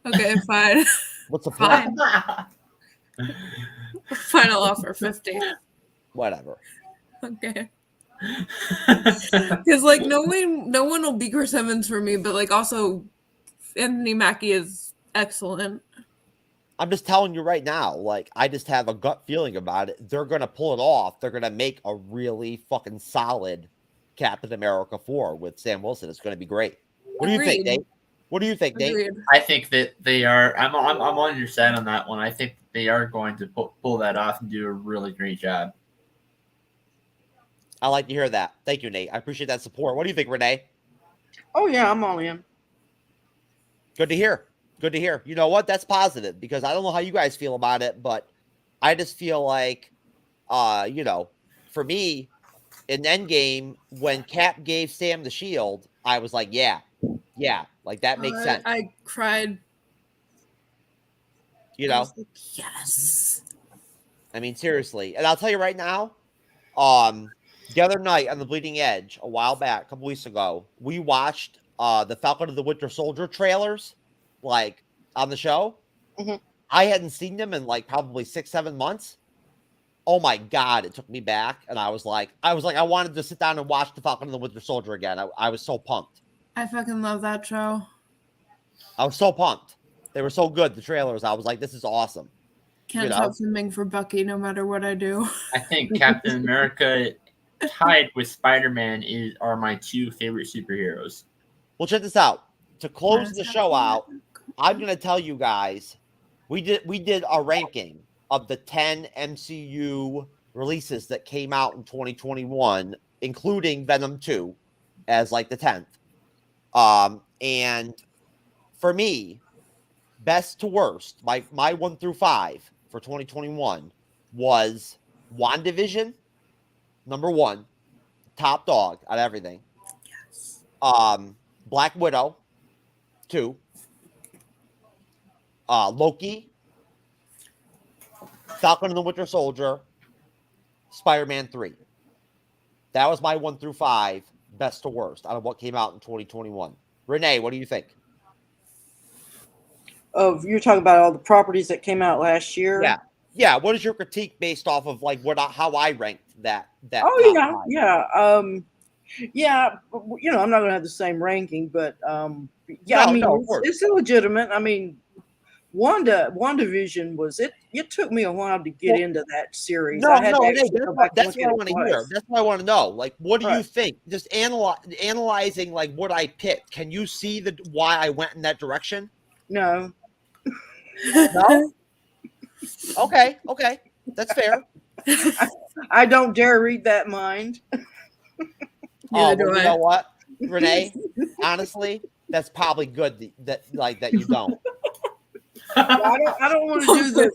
Okay, fine. What's the point? Final offer 50. Whatever. Okay. Because like no one will be Chris Evans for me, but like also Anthony Mackie is excellent. I'm just telling you right now, like, I just have a gut feeling about it. They're gonna pull it off. They're gonna make a really fucking solid Captain America 4 with Sam Wilson. It's gonna be great. What do you think, Nate? What do you think, Nate? I think that they are. I'm on your side on that one. I think they are going to pull that off and do a really great job. I like to hear that. Thank you, Nate. I appreciate that support. What do you think, Renee? Oh yeah, I'm all in. Good to hear. Good to hear. You know what? That's positive because I don't know how you guys feel about it, but I just feel like, for me, in Endgame, when Cap gave Sam the shield, I was like, yeah, like that makes sense. I cried. You know? Like, yes. I mean, seriously. And I'll tell you right now, the other night on the Bleeding Edge, a while back, a couple weeks ago, we watched the Falcon of the Winter Soldier trailers, like, on the show. Mm-hmm. I hadn't seen them in, like, probably 6-7 months. Oh, my God, it took me back. And I was like, I wanted to sit down and watch the Falcon of the Winter Soldier again. I was so pumped. I fucking love that show. I was so pumped. They were so good. The trailers. I was like, this is awesome. Can't stop swimming for Bucky no matter what I do. I think Captain America tied with Spider-Man are my two favorite superheroes. Well, check this out. To close the show out, I'm going to tell you guys, we did a ranking of the 10 MCU releases that came out in 2021, including Venom 2 as like the 10th. And for me, best to worst, my 1 through 5 for 2021 was WandaVision, number 1, top dog out of everything. Yes. Black Widow, 2. Loki, Falcon and the Winter Soldier, Spider-Man 3. That was my 1 through 5, best to worst, out of what came out in 2021. Renee, what do you think? You're talking about all the properties that came out last year? Yeah. What is your critique based off of like how I ranked that? Oh yeah. You know, I'm not gonna have the same ranking, but it's illegitimate. I mean, WandaVision was it. It took me a while to get into that series. That's what I want to hear. That's what I want to know. Like, what do you think? Just analyzing like what I picked. Can you see why I went in that direction? No. No. Okay, that's fair. I don't dare read that mind. You know what, Renee? Honestly, that's probably good that you don't. I don't want to do the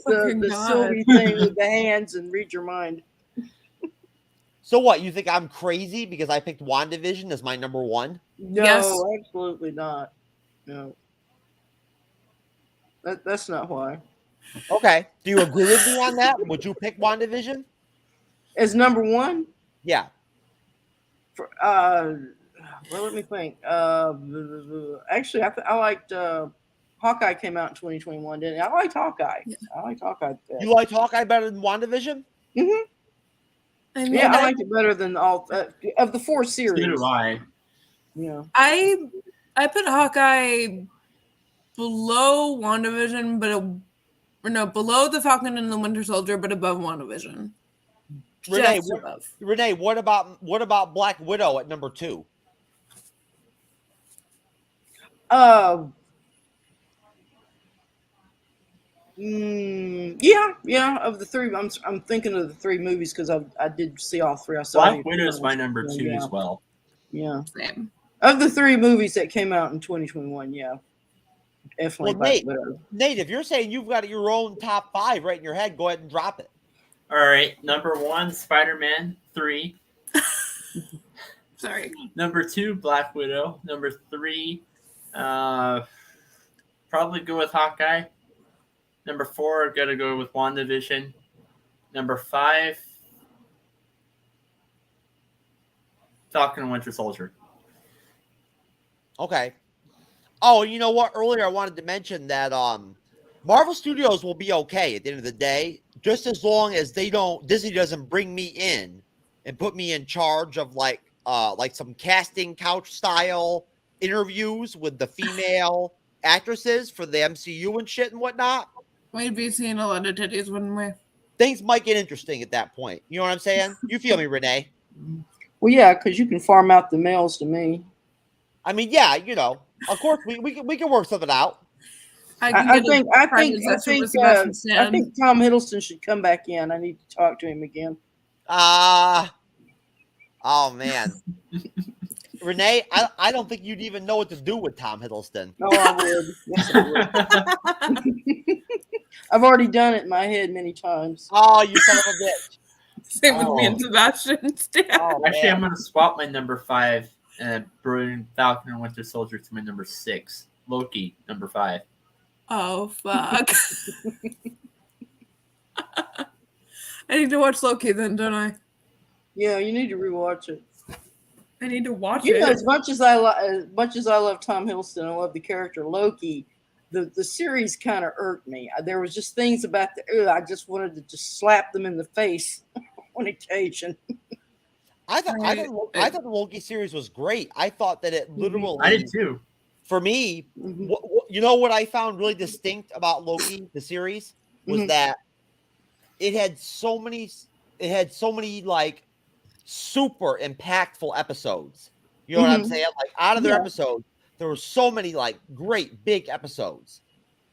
Sylvie thing with the hands and read your mind. So what? You think I'm crazy because I picked WandaVision as my number 1? No, absolutely not. No. That's not why. Okay. Do you agree with me on that? Would you pick WandaVision as number 1? Yeah. Well, let me think. Actually, I liked Hawkeye. Came out in 2021, didn't it? I liked Hawkeye. Yeah. I liked Hawkeye. You liked Hawkeye better than WandaVision? Mm-hmm. I liked it better than all of the 4 series. So do I. Yeah. I put Hawkeye below WandaVision, below the Falcon and the Winter Soldier, but above WandaVision. Renee, what about Black Widow at number 2? Yeah. Of the 3, I'm thinking of the 3 movies because I did see all 3. I saw Black Widow is my number 2 as well. Yeah. Same. Of the 3 movies that came out in 2021, yeah. Definitely Black Widow. Nate, if you're saying you've got your own top 5 right in your head, go ahead and drop it. All right, number 1, Spider-Man 3. Sorry. Number 2, Black Widow. Number 3, probably go with Hawkeye. Number 4, gotta go with WandaVision. Number 5, Falcon and Winter Soldier. Okay. Oh, you know what? Earlier I wanted to mention that Marvel Studios will be okay at the end of the day, just as long as Disney doesn't bring me in and put me in charge of like some casting couch style interviews with the female actresses for the MCU and shit and whatnot. We'd be seeing a lot of titties, wouldn't we? Things might get interesting at that point. You know what I'm saying? You feel me, Renee? Well, yeah, because you can farm out the males to me. I mean, yeah, you know, of course we can work something out. I think Tom Hiddleston should come back in. I need to talk to him again. Oh man. Renee, I don't think you'd even know what to do with Tom Hiddleston. No, I would. Yes, I would. I've already done it in my head many times. Oh, you son of a bitch. Same with me and Sebastian. Actually, I'm going to swap my number 5 and bring Falcon and Winter Soldier to my number 6. Loki, number 5. Oh, fuck. I need to watch Loki then, don't I? Yeah, you need to rewatch it. I need to watch it. You know, as much as I love Tom Hiddleston, I love the character Loki. The series kind of irked me. There was just things about I just wanted to just slap them in the face on occasion. I thought the Loki series was great. I thought that it literally. I did too. For me, what I found really distinct about Loki, the series, was that it had so many like super impactful episodes. You know what I'm saying? Like out of their episodes, there were so many like great big episodes.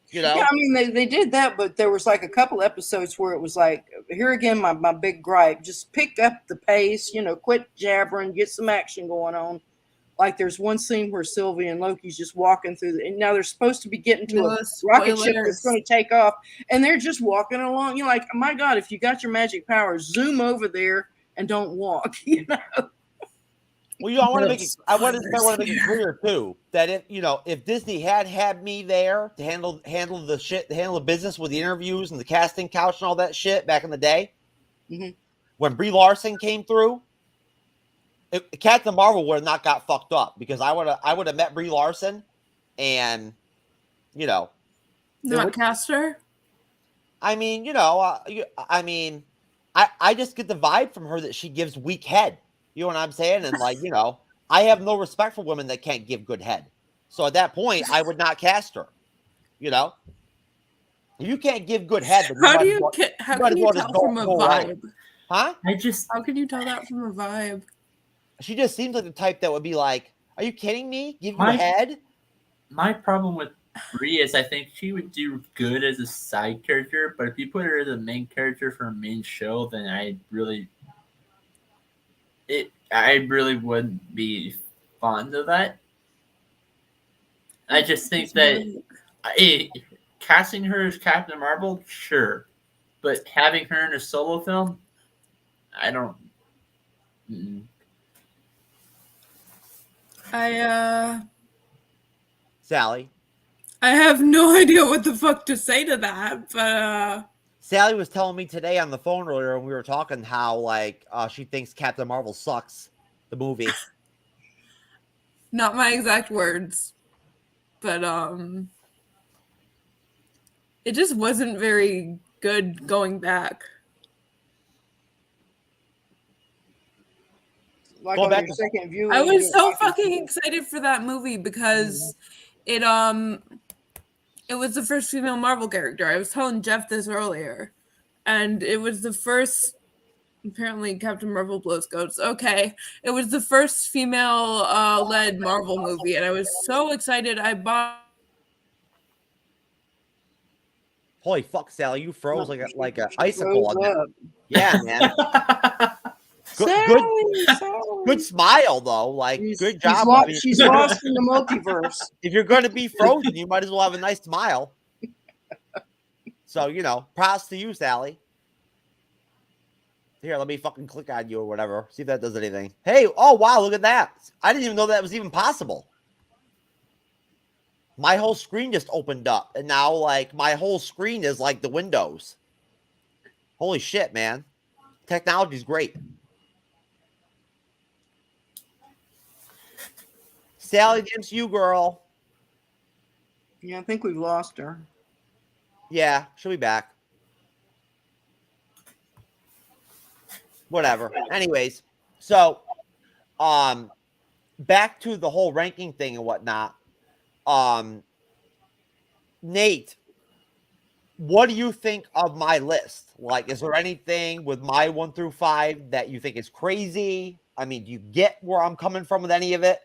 You know? Yeah, I mean they did that, but there was like a couple episodes where it was like, here again, my big gripe, just pick up the pace, quit jabbering, get some action going on. Like there's one scene where Sylvie and Loki's just walking through, and now they're supposed to be getting to a rocket ship that's going to take off, and they're just walking along. You're like, oh my God, if you got your magic powers, zoom over there and don't walk. Well, I want to make it clear too that if Disney had me there to handle the business with the interviews and the casting couch and all that shit back in the day, when Brie Larson came through. Captain Marvel would have not got fucked up because I would have met Brie Larson, and not cast her. I mean, I just get the vibe from her that she gives weak head. You know what I'm saying? And like, I have no respect for women that can't give good head. So at that point, I would not cast her. If you can't give good head, then how can you tell from a vibe? Huh? How can you tell that from a vibe? She just seems like the type that would be like, "Are you kidding me? Give you a head?" My problem with Brie is I think she would do good as a side character, but if you put her as a main character for a main show, then I really wouldn't be fond of that. I just think that casting her as Captain Marvel, sure, but having her in a solo film, I don't. Sally. I have no idea what the fuck to say to that, but Sally was telling me today on the phone earlier when we were talking how like she thinks Captain Marvel sucks, the movie. Not my exact words, but it just wasn't very good going back. Like on your second view, I was so fucking excited for that movie because it was the first female Marvel character. I was telling Jeff this earlier, and it was the first. Apparently, Captain Marvel blows goats. Okay, it was the first female led Marvel movie, and I was so excited. I bought. Holy fuck, Sally! You froze like a icicle on that. Yeah, man. Good smile though. Like good job. She's lost in the multiverse. If you're going to be frozen, you might as well have a nice smile. So props to you, Sally. Here, let me fucking click on you or whatever. See if that does anything. Hey, oh wow, look at that! I didn't even know that was even possible. My whole screen just opened up, and now like my whole screen is like the windows. Holy shit, man! Technology's great. Sally, the MCU girl. Yeah, I think we've lost her. Yeah, she'll be back. Whatever. Anyways, so back to the whole ranking thing and whatnot. Nate, what do you think of my list? Like, is there anything with my 1 through 5 that you think is crazy? I mean, do you get where I'm coming from with any of it?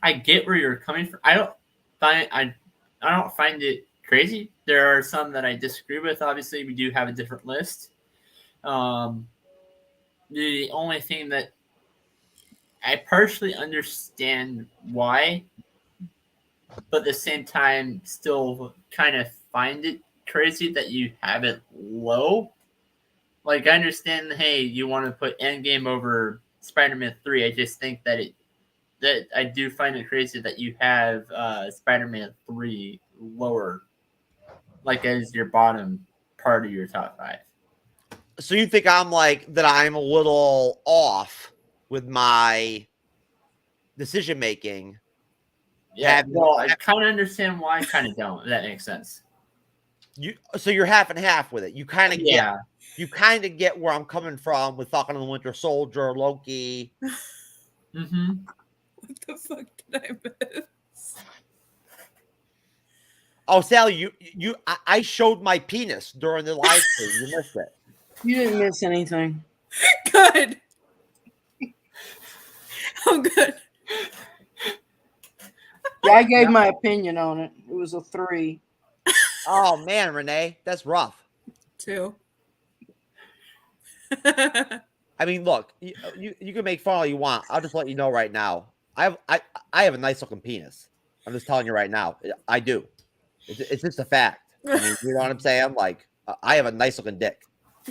I get where you're coming from. I don't find it crazy. There are some that I disagree with. Obviously, we do have a different list. The only thing that I partially understand why, but at the same time, still kind of find it crazy that you have it low. Like, I understand, hey, you want to put Endgame over Spider-Man 3. I just think that I do find it crazy that you have Spider-Man 3 lower, like as your bottom part of your top 5. So you think I'm a little off with my decision making? Yeah, well, I kind of understand why. I kind of don't. If that makes sense. So you're half and half with it. You kind of get where I'm coming from with Falcon and the Winter Soldier, Loki. Mm-hmm. What the fuck did I miss? Oh, Sally, I showed my penis during the live stream. You missed it. You didn't miss anything. Good. Oh, good. Yeah, I gave my opinion on it. It was a 3. Oh man, Renee, that's rough. 2. I mean, look, you can make fun all you want. I'll just let you know right now. I have a nice looking penis. I'm just telling you right now. I do. It's just a fact. I mean, you know what I'm saying? Like, I have a nice looking dick.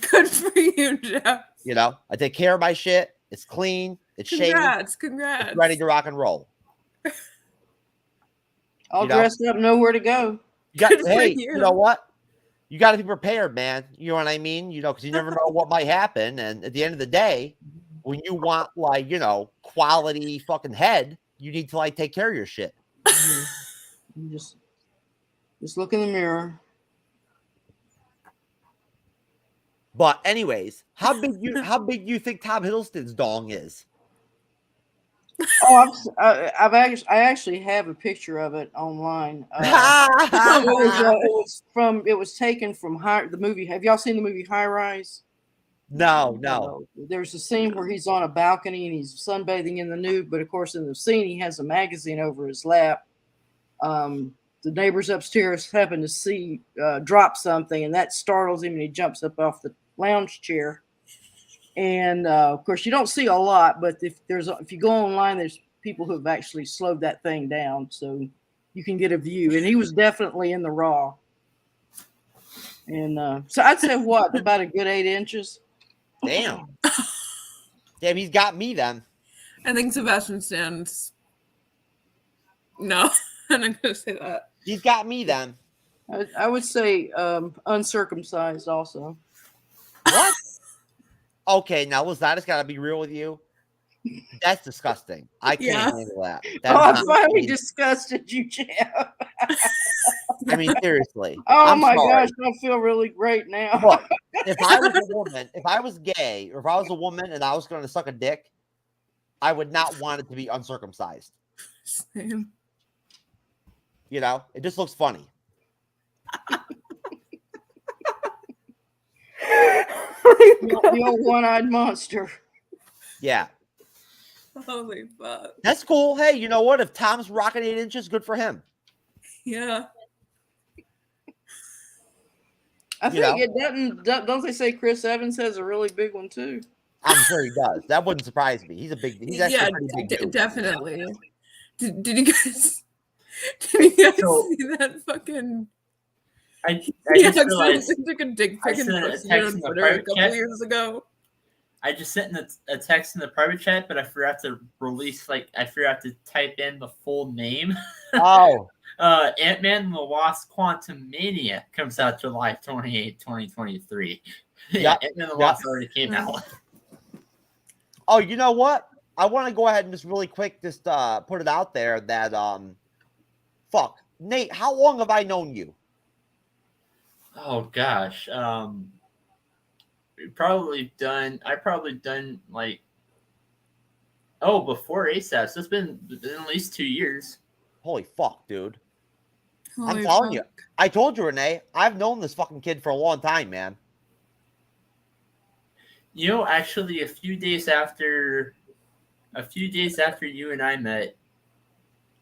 Good for you, Jeff. You know, I take care of my shit. It's clean. It's shaved. Congrats. It's ready to rock and roll. All dressed up, know where to go. You know what? You got to be prepared, man. You know what I mean? You know, because you never know what might happen. And at the end of the day, when you want, like, you know, quality fucking head, you need to, like, take care of your shit. You just look in the mirror. But anyways, how big you think Tom Hiddleston's dong is? Oh, I actually have a picture of it online. It was taken from the movie. Have y'all seen the movie High Rise? No. There's a scene where he's on a balcony and he's sunbathing in the nude, but of course in the scene he has a magazine over his lap. The neighbors upstairs happen to see drop something, and that startles him, and he jumps up off the lounge chair. And of course, you don't see a lot, but if you go online, there's people who have actually slowed that thing down, so you can get a view. And he was definitely in the raw. And so I'd say about a good 8 inches. Damn, he's got me then. I think Sebastian Stan's. No, I'm not gonna say that. He's got me then. I would say uncircumcised also. What? Okay, now listen, I just gotta be real with you. That's disgusting. I can't handle that. I finally disgusted you, Jeff. I mean, seriously. Oh my gosh, I feel really great now. Look, if I was a woman, if I was gay, or if I was a woman and I was going to suck a dick, I would not want it to be uncircumcised. Same. You know, it just looks funny. The old one-eyed monster. Yeah. Holy fuck. That's cool. Hey, you know what? If Tom's rocking 8 inches, good for him. Yeah. I think it doesn't. Don't they say Chris Evans has a really big one too? I'm sure he does. That wouldn't surprise me. He's actually a pretty big dude. Definitely. Did you guys? Did you guys see that fucking? I just realized took a dick pic and posted it on Twitter a couple years ago. I just sent a text in the private chat, but I forgot to I forgot to type in the full name. Oh. Ant-Man and the Wasp Quantumania comes out July 28, 2023. Yeah, Ant-Man and the Wasp already came out. Oh, you know what? I want to go ahead and just really quick just put it out there that fuck. Nate, how long have I known you? Oh gosh. I probably done like before ASAP. So it's been at least 2 years. Holy fuck, dude. I'm telling you. I told you, Renee, I've known this fucking kid for a long time, man. You know, actually a few days after you and I met,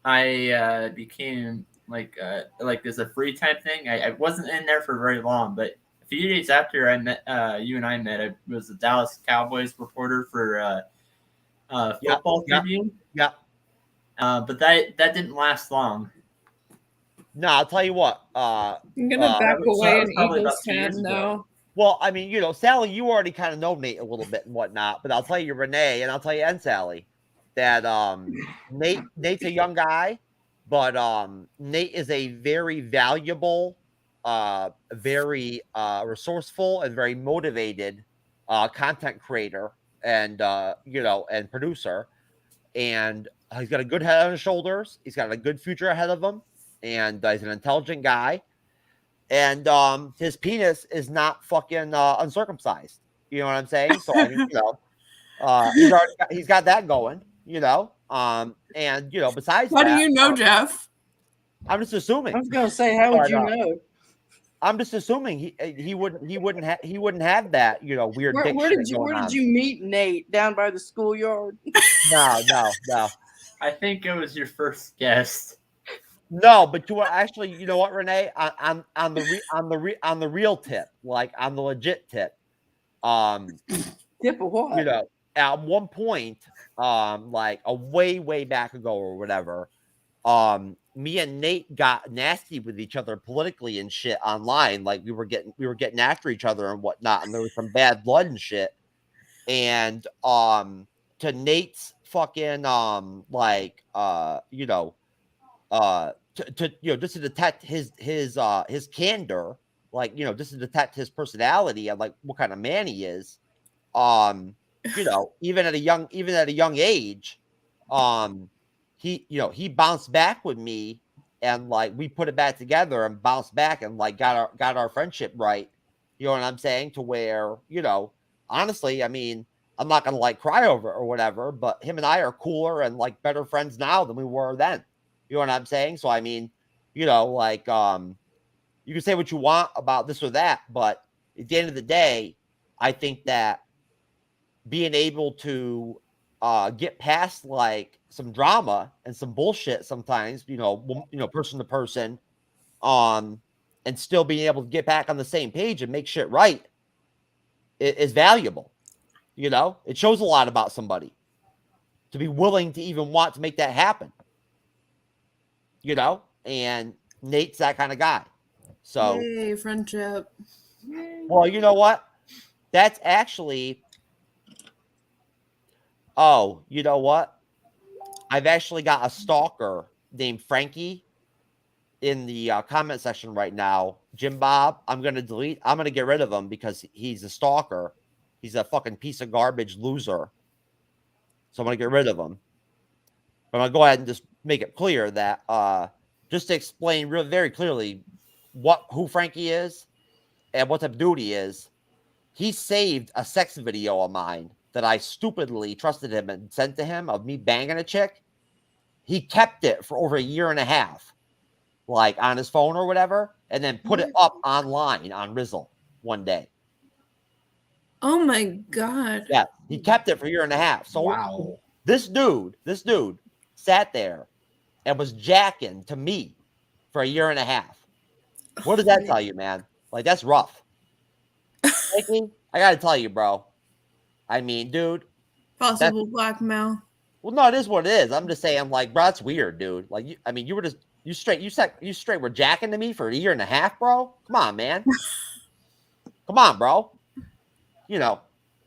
I became like as a free time thing. I wasn't in there for very long, but a few days after I met you and I met, I was a Dallas Cowboys reporter for Football Tribune. Yeah. But that didn't last long. No, I'll tell you what. I'm gonna back away an Eagles fan now. Well, I mean, you know, Sally, you already kind of know Nate a little bit and whatnot, but I'll tell you, Renee, and I'll tell you, and Sally, that Nate's a young guy, but Nate is a very valuable, very resourceful, and very motivated content creator and and producer, and he's got a good head on his shoulders. He's got a good future ahead of him, and he's an intelligent guy. And his penis is not fucking uncircumcised. You know what I'm saying? So I mean, he's got that going. And besides, how do you know, Jeff? I'm just assuming. I was gonna say, how would But, you know? I'm just assuming he wouldn't have that, you know, weird dick Where shit did you going on. meet Nate? Down by the schoolyard? No. I think it was your first guest. No, but you know what, Renee? On the real tip, like on the legit tip. Tip of what? You know, at one point, like a way back ago or whatever, me and Nate got nasty with each other politically and shit online. Like we were getting after each other and whatnot, and there was some bad blood and shit. And to Nate's fucking just to detect his candor, like, you know, just to detect his personality and like what kind of man he is. You know, even at a young age, he bounced back with me, and like we put it back together and bounced back and like got our friendship right. You know what I'm saying? To where, you know, honestly, I mean, I'm not gonna like cry over it or whatever, but him and I are cooler and like better friends now than we were then. You know what I'm saying? So I mean, you know, like you can say what you want about this or that, but at the end of the day, I think that being able to get past like some drama and some bullshit sometimes, you know, person to person, and still being able to get back on the same page and make shit right is valuable. You know, it shows a lot about somebody to be willing to even want to make that happen. You know, and Nate's that kind of guy. So, Yay, friendship. well, you know what? That's actually. Oh, you know what? I've actually got a stalker named Frankie in the comment section right now. Jim Bob, I'm going to get rid of him because he's a stalker. He's a fucking piece of garbage loser. So I'm going to get rid of him. But I'm going to go ahead and just make it clear that just to explain very clearly who Frankie is and what type of dude he is, he saved a sex video of mine that I stupidly trusted him and sent to him of me banging a chick. He kept it for over 1.5 years, like on his phone or whatever, and then put it up online on Rizzle one day. Oh my God. Yeah, he kept it for 1.5 years. So Wow. This dude sat there and was jacking to me for 1.5 years. What does that tell you, man? Like, that's rough. Frankie, I gotta tell you, bro. I mean, dude. Possible blackmail. Well, no, it is what it is. I'm just saying, like, bro, that's weird, dude. Like, you were just you straight were jacking to me for 1.5 years, bro. Come on, man. Come on, bro. You know,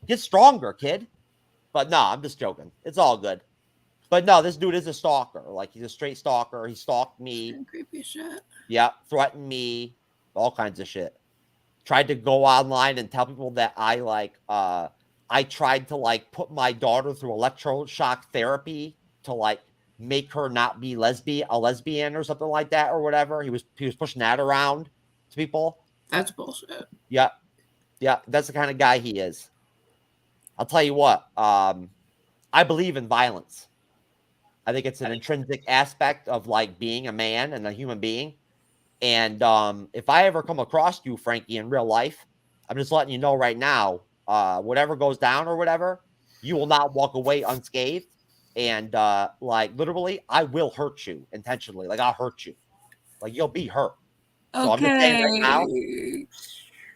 get stronger, kid. But no, I'm just joking. It's all good. But no, this dude is a stalker. Like, he's a straight stalker. He stalked me. Creepy shit. Yeah, threatened me. All kinds of shit. Tried to go online and tell people that I tried to like put my daughter through electroshock therapy to like make her not be a lesbian or something like that or whatever. He was pushing that around to people. That's bullshit. Yeah, that's the kind of guy he is. I'll tell you what. I believe in violence. I think it's an intrinsic aspect of like being a man and a human being. And if I ever come across you, Frankie, in real life, I'm just letting you know right now, whatever goes down or whatever, you will not walk away unscathed. And like literally, I will hurt you intentionally. Like, I'll hurt you. Like, you'll be hurt. So I'm just saying right now.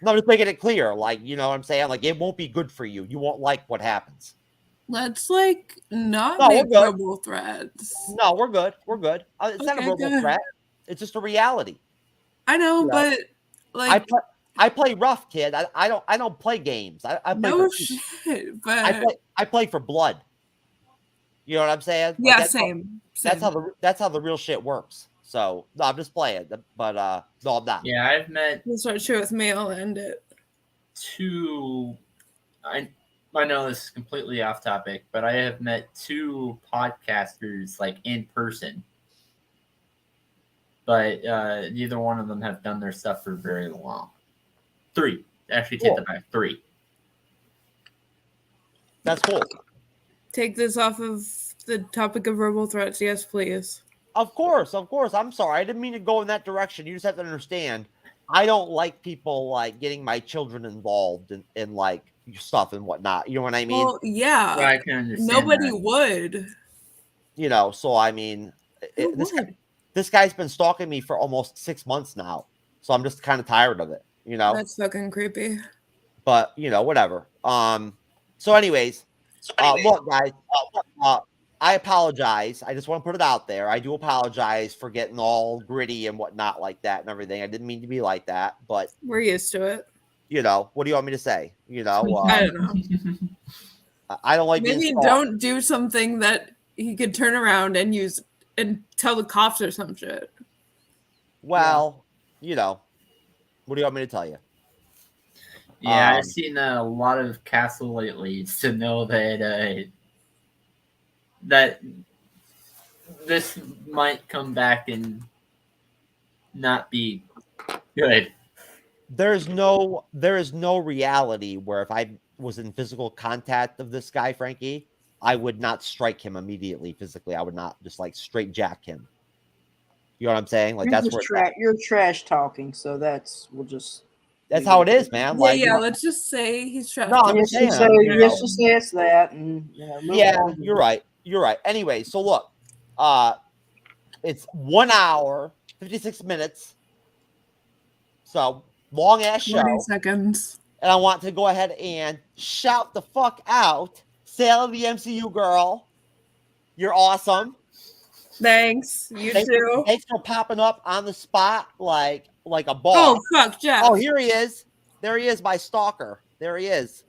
No, I'm just making it clear. Like, you know what I'm saying? Like, it won't be good for you. You won't like what happens. Let's like not No, make we're good. verbal threats. No, we're good. We're good. It's not a verbal threat. It's just a reality. I know, but like I play rough, kid. I don't play games. I play no shit, but I play for blood. You know what I'm saying? Yeah, like same. That's how the real shit works. So no, I'm just playing, but no, I'm not. Yeah, I've met. We'll start shit with me. I'll end it. I know this is completely off topic, but I have met 2 podcasters like in person. But neither one of them have done their stuff for very long. 3. Actually, take that back. 3. That's cool. Take this off of the topic of verbal threats. Yes, please. Of course. I'm sorry. I didn't mean to go in that direction. You just have to understand. I don't like people like getting my children involved in like stuff and whatnot. You know what I mean? Well, yeah. I can understand Nobody that. would. You know, so I mean, this guy's been stalking me for almost 6 months now. So I'm just kind of tired of it, you know? That's fucking creepy. But, you know, whatever. So anyways, look, guys, I apologize. I just want to put it out there. I do apologize for getting all gritty and whatnot like that and everything. I didn't mean to be like that, but we're used to it. You know, what do you want me to say? You know, I don't know. I don't like Maybe don't do something that he could turn around and use and tell the cops or some shit. Well, you know, what do you want me to tell you? Yeah, I've seen a lot of Castle lately to know that that this might come back and not be good. There is no reality where if I was in physical contact of this guy, Frankie, I would not strike him immediately physically. I would not just like straight jack him. You know what I'm saying? Like You're that's just where you're trash talking, so that's how it is, man. Yeah, Like, yeah. Let's just say he's trash. No, I'm just saying. Let's just say it's that, and yeah, you're right. You're right. Anyway, so look, it's 1 hour, 56 minutes. So long ass show. 20 seconds. And I want to go ahead and shout the fuck out, Sail of the MCU girl. You're awesome. Thanks. You too. Thanks for popping up on the spot like a boss. Oh fuck, Jeff. Oh, here he is. There he is, my stalker. There he is.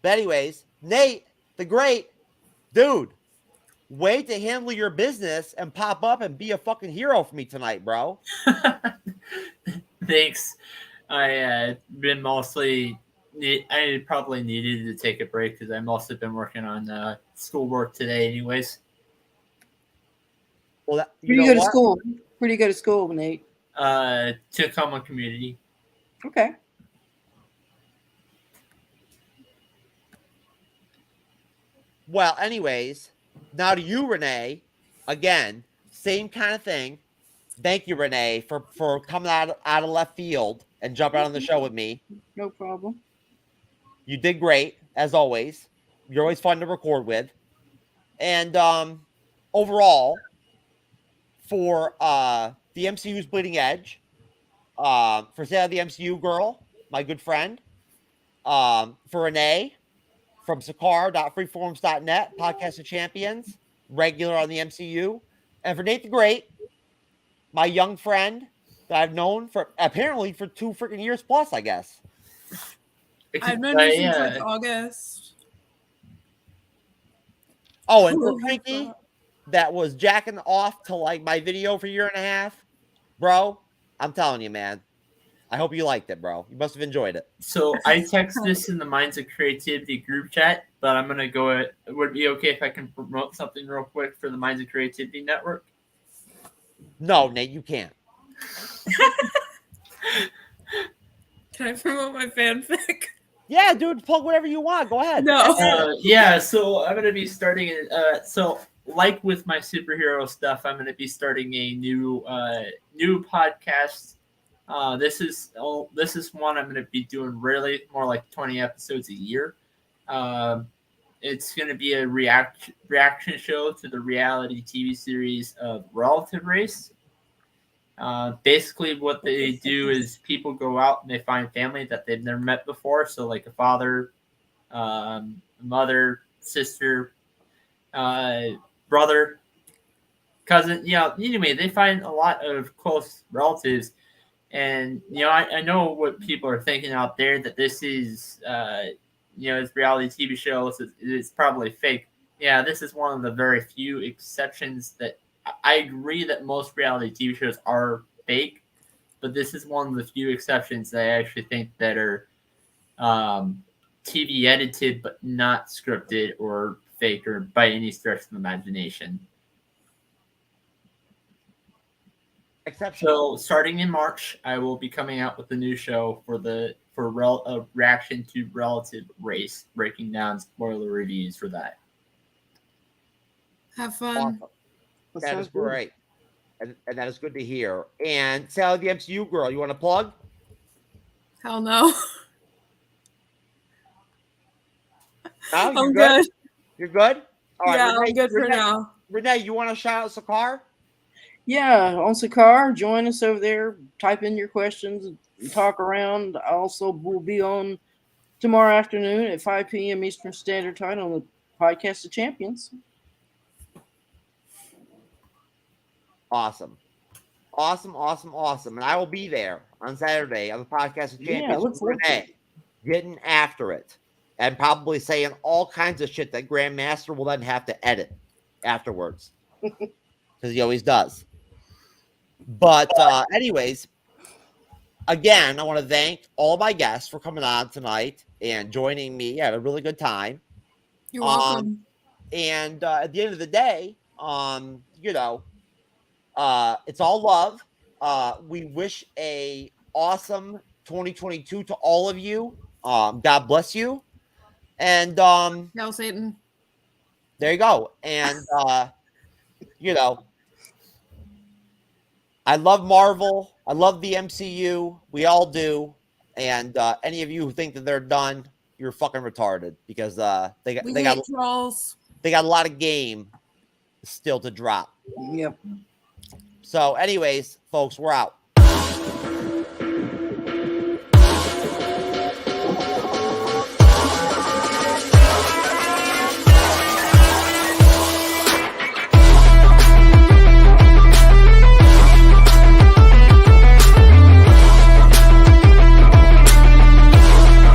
But anyways, Nate, the great dude, way to handle your business and pop up and be a fucking hero for me tonight, bro. Thanks. I been mostly. I probably needed to take a break because I've mostly been working on schoolwork today, anyways. Well, pretty good at school. Pretty good at school, Nate. Tacoma Community. Okay. Well, anyways, now to you, Renee. Again, same kind of thing. Thank you, Renee, for coming out of left field and jumping on the show with me. No problem. You did great, as always. You're always fun to record with. And overall, for the MCU's Bleeding Edge, for Sail of the MCU girl, my good friend, for Renee from Sakar.freeforums.net, Podcast of Champions, regular on the MCU, and for Nate the Great, my young friend that I've known for apparently for 2 freaking years plus, I guess. I've known you since like August. Oh, and for Frankie, that was jacking off to like my video for 1.5 years, bro. I'm telling you, man. I hope you liked it, bro. You must have enjoyed it. So I text this in the Minds of Creativity group chat, but I'm gonna go. Would it be okay if I can promote something real quick for the Minds of Creativity Network? No, Nate, you can't. Can I promote my fanfic? Yeah, dude, plug whatever you want. Go ahead. No. Yeah, so I'm gonna be starting. So like with my superhero stuff, I'm gonna be starting a new podcast. This is one I'm gonna be doing really more like 20 episodes a year. It's gonna be a reaction show to the reality TV series of Relative Race. Basically what they do is people go out and they find family that they've never met before. So like a father, mother, sister, brother, cousin, anyway, they find a lot of close relatives. And, I know what people are thinking out there that this is, it's reality TV shows. It's probably fake. Yeah, this is one of the very few exceptions that I agree that most reality TV shows are fake, but this is one of the few exceptions that I actually think that are TV edited but not scripted or fake or by any stretch of the imagination. So starting in March, I will be coming out with a new show for reaction to Relative Race, breaking down spoiler reviews for that. Have fun. That is great. And that is good to hear. And Sally, the MCU girl, you want to plug? Hell no. No, you're I'm good. You're good? All right, Yeah, Renee, I'm good for now. Renee, you want to shout out Sakar? Yeah, on Sakar, join us over there. Type in your questions, talk around. I also will be on tomorrow afternoon at 5 p.m. Eastern Standard Time on the Podcast of Champions. Awesome. And I will be there on Saturday on the Podcast of Champions look with forward to Renee, getting after it and probably saying all kinds of shit that Grandmaster will then have to edit afterwards because he always does. But anyways, again, I want to thank all my guests for coming on tonight and joining me. I had a really good time. You're welcome. And at the end of the day, it's all love. We wish a awesome 2022 to all of you. God bless you. And No, Satan. there you go. And I love Marvel. I love the MCU. We all do. And any of you who think that they're done, you're fucking retarded because they got trolls. They got a lot of game still to drop. Yep. So, anyways, folks, we're out.